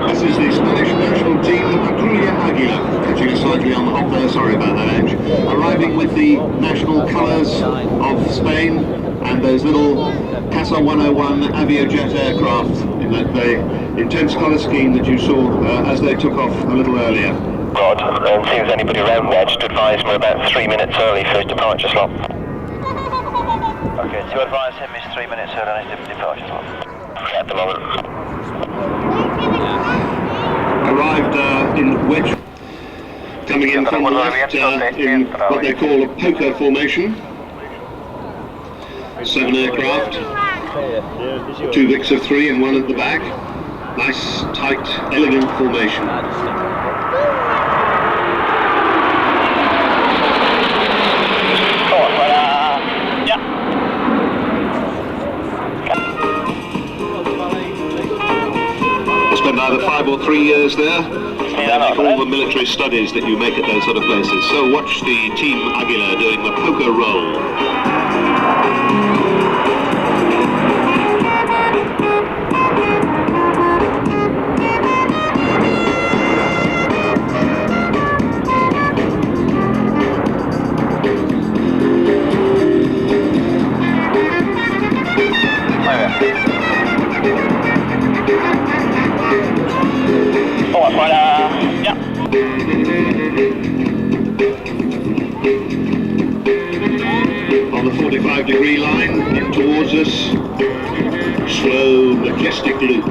S6: This is the Spanish national team, Aguilar, catching us slightly on the hop there, sorry about that, Ange. Arriving with the national colours of Spain and those little Casa 101 Aviojet aircraft in that very intense colour scheme that you saw as they took off a little earlier.
S2: Rod, and see if there's anybody around there, just advise me about 3 minutes early for his departure slot. Okay, so you advise him he's 3 minutes early on his departure slot? Yeah, at the moment.
S6: Arrived in wedge, coming in from the left in what they call a poker formation. 7 aircraft, 2 Vics of 3 and 1 at the back. Nice, tight, elegant formation. Spent either 5 or 3 years there. They make all the military studies that you make at those sort of places. So watch the Team Aguila doing the poker roll. On the 45-degree line, in towards us, slow, majestic loop.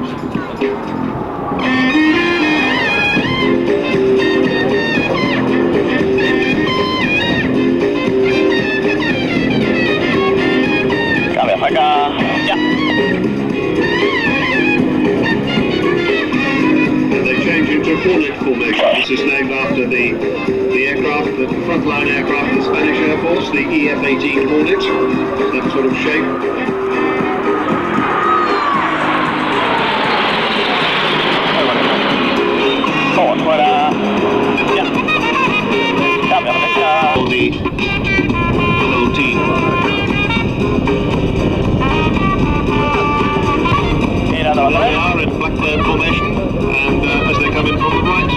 S6: And they change into a Hornet formation. This is named after the aircraft, the frontline aircraft of the Spanish Air Force, the EF-18 Hornet, that sort of shape. On the whole team. There they are in Blackbird formation, and as they come in from the right,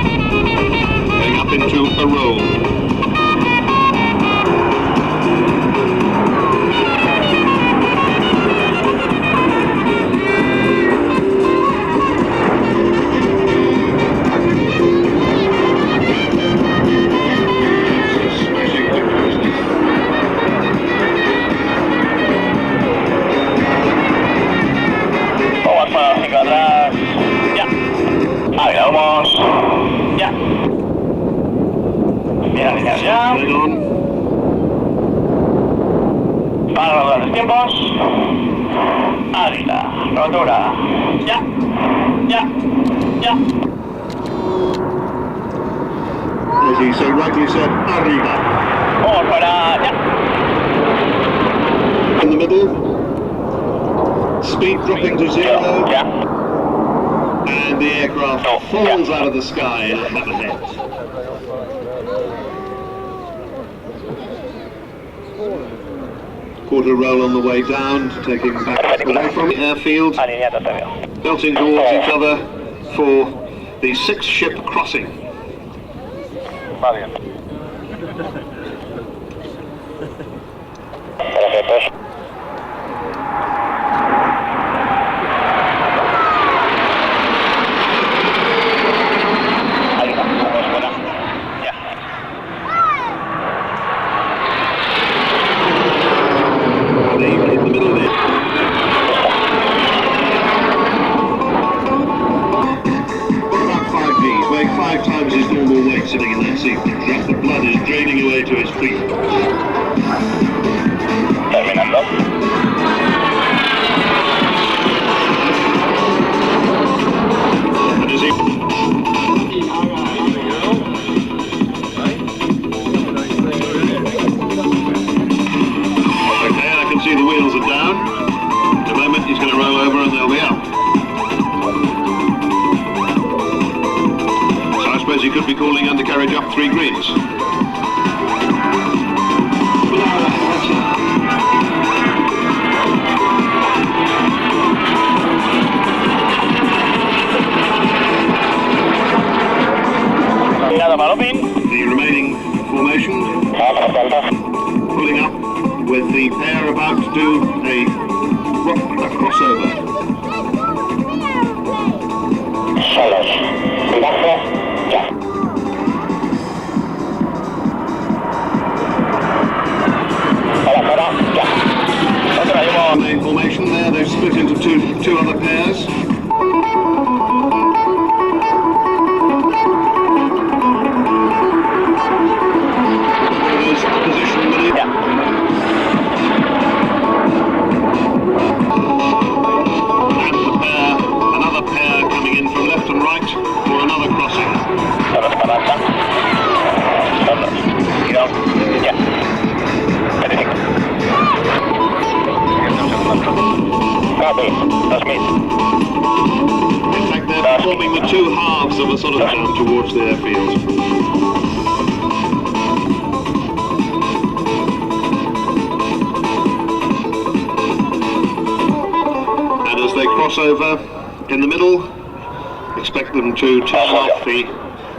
S6: going up into a roll. Right on.
S3: Para los tiempos. Águila. Rotura. Ya.
S6: As he so rightly said, arriba.
S3: Fuera. Ya.
S6: In the middle. Speed dropping to zero.
S3: Ya.
S6: And the aircraft falls out of the sky in a hammerhead. Quarter roll on the way down, taking back away from the airfield, belting towards each other for the 6-ship crossing. Sitting in that seat, the blood is draining away to his feet.
S3: Terminando.
S6: And as he... Okay, I can see the wheels are down. In a moment he's going to roll over and they'll be up. I suppose he could be calling undercarriage up 3 greens. The remaining formation pulling up with the pair about to do a crossover. Main formation there, they've split into two other pairs. There's opposition with it. down towards the airfield. And as they cross over in the middle, expect them to turn off the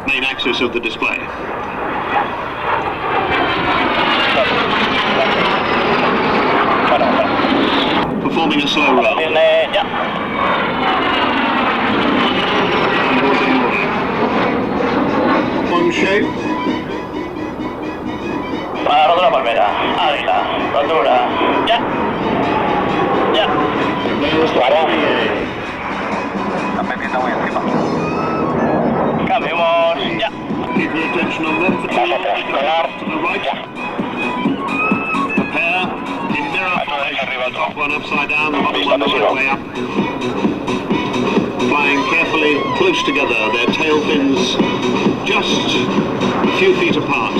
S6: main axis of the display. Performing a slow roll. One shape.
S3: Rodura palmera, águila, rodura, ya. Ya. Está metiendo muy encima. Cambiamos, ya.
S6: Keep your attention on them for 2 hours. To the right. Prepare. In mirror formation. Top one upside down, the bottom one the right way up. Flying carefully close together, their tail fins just a few feet apart.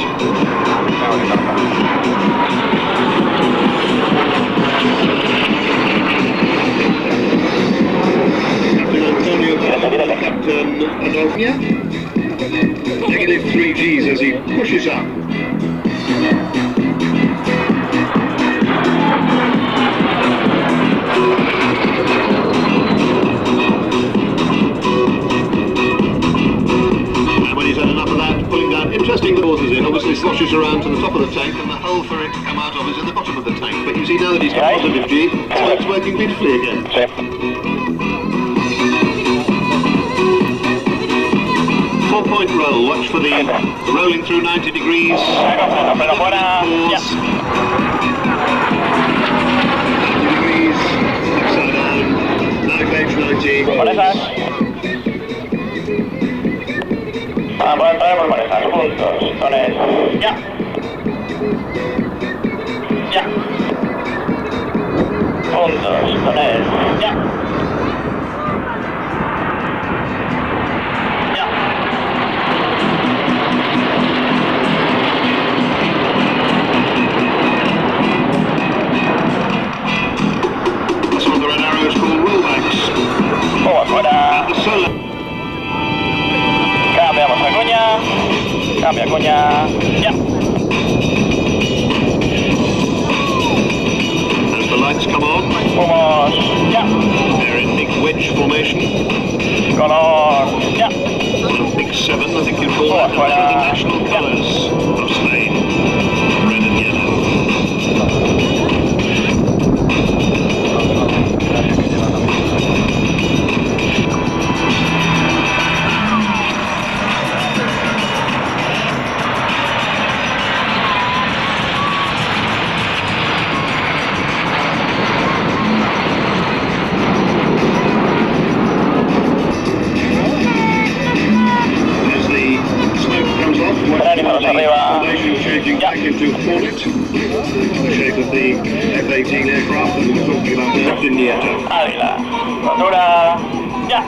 S6: Captain Antonio, Captain Adolfia. Negative 3 Gs as he pushes up. And when he's had enough of that, pulling down, interesting the waters in, obviously sloshes around to the top of the tank, and the hole for it to come out of is at the bottom of the tank. But you see now that he's got positive G, so it's working beautifully again. 4-point roll, watch for the rolling through 90 degrees. Pause. 90 degrees, upside down, now page 90.
S3: Vamos a entrar por parejas, juntos, con él. Ya. Ya. Juntos, con él. Ya. Ya.
S6: That's what the red arrows call rollbacks.
S3: Vamos fuera.
S6: And the solar.
S3: Cambiamos a cuña. Cambia cuña. Ya.
S6: As the lights come on,
S3: Vamos. Ya.
S6: they're in big wedge formation.
S3: Color. Ya.
S6: One of big 7, I think you'd call that. And they're the national colours of Spain. Red and yellow. Changing back into Hornet, the shape of the F-18 aircraft that we were talking about earlier.
S3: Águila, rodura, ya.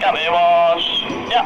S3: Cambiemos, ya.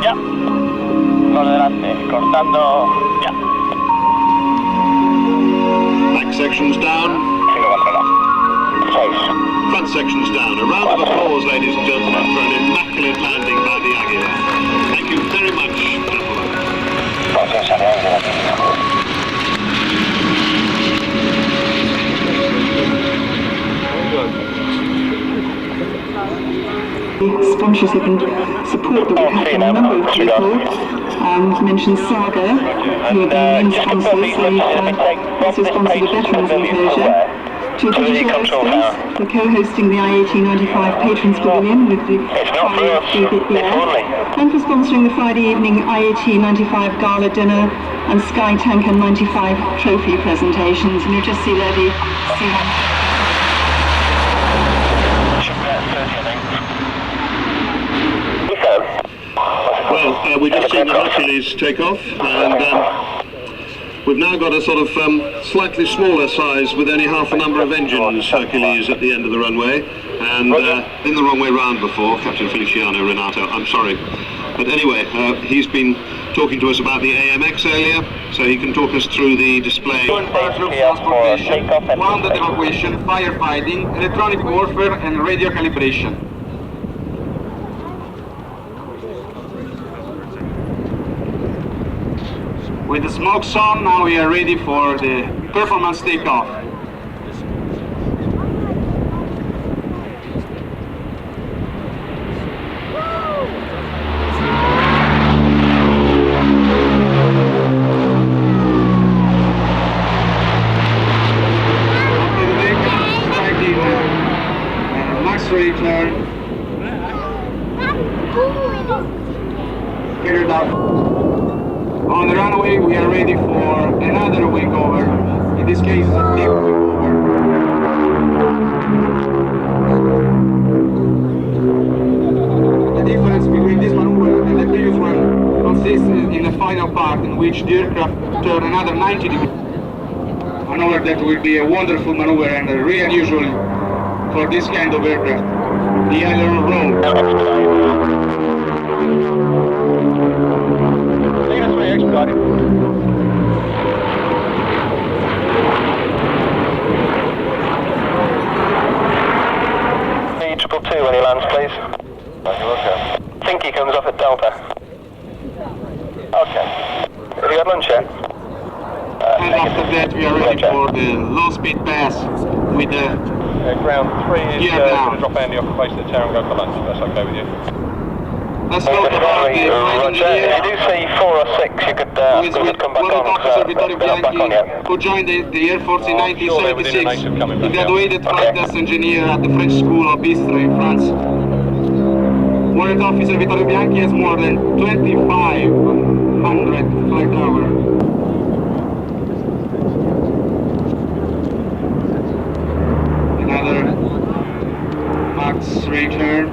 S3: Ya. Por delante, cortando, ya.
S6: Back section's down.
S3: 6.
S6: Front section's down. A round of applause, ladies and gentlemen, for an immaculate landing by the Águila. Thank you very much, gentlemen.
S7: Sponsorship and support that we've had from a number of people. Mentioned Saga, who have been main sponsors. They've also sponsored the Veterans Enclosure. To British Aerospace for co-hosting the I-1895 Patrons Pavilion with the and for sponsoring the Friday evening I-1895 Gala Dinner and Sky Tanker 95 trophy presentations. And you just see there the
S6: Well, we've just seen the Hercules take off, and we've now got a sort of slightly smaller size with only half the number of engines, Hercules, at the end of the runway, and in the wrong way round before, Captain Feliciano Renato, I'm sorry. But anyway, he's been talking to us about the AMX earlier, so he can talk us through the display.
S8: Transportation, grounded evacuation, firefighting, electronic warfare and radio calibration. With the smokes on, now we are ready for the performance takeoff. Max return. Get it up. On the runway, we are ready for another wing over. In this case, a deep wing over. The difference between this maneuver and the previous one consists in the final part, in which the aircraft turn another 90 degrees. Maneuver that will be a wonderful maneuver and really unusual for this kind of aircraft. The aileron roll.
S2: Expedited. T222 when he lands, please. Okay. I think he comes off at Delta. Okay. Have you got lunch yet?
S8: And after that we are ready for the low speed pass with the
S10: ground 3 is
S8: going
S10: to drop Andy off the base of the tower and go for lunch. That's okay with you?
S8: Let's talk about the
S2: Roger. If you do see 4 or 6, you could come back on,
S8: who joined the Air Force in 1976. He graduated flight test engineer at the French School of Bistro in France. Warrant Officer Vittorio Bianchi has more than 2,500 flight hours. Another Max return.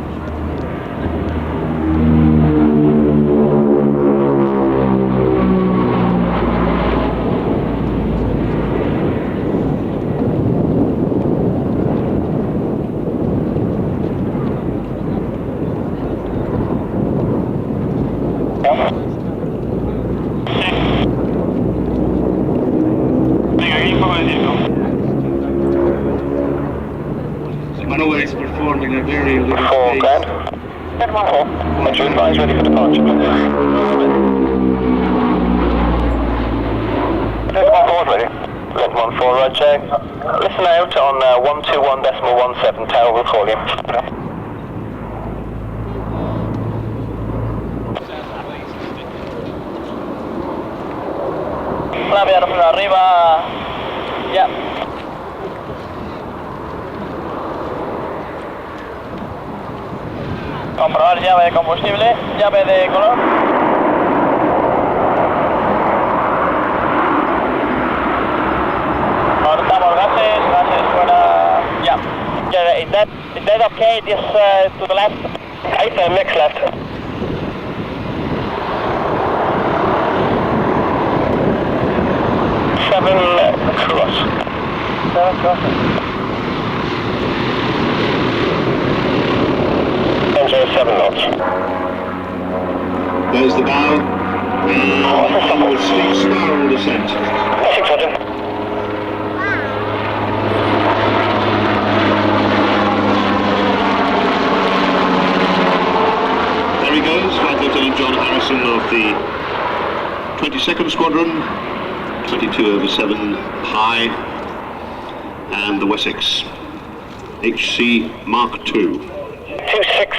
S8: Maneuver is performed in a very little space.
S2: Head 1-4. Make sure advise ready for departure. Head 1-4 ready. Head 1-4, Roger. Listen out on 121.17, tower will call you.
S3: Clave from arriba. Ya. Comprobar llave de combustible, llave de color. Cortamos gases fuera. Ya. Is that okay? This to the left.
S2: Right, next left. Seven cross. 7 knots.
S6: There's the bow. Onward steep spiral descent.
S2: 600.
S6: There he goes, Flight Lieutenant John Harrison of the 22nd Squadron, 22/7 high, and the Wessex HC Mark II.
S2: 26.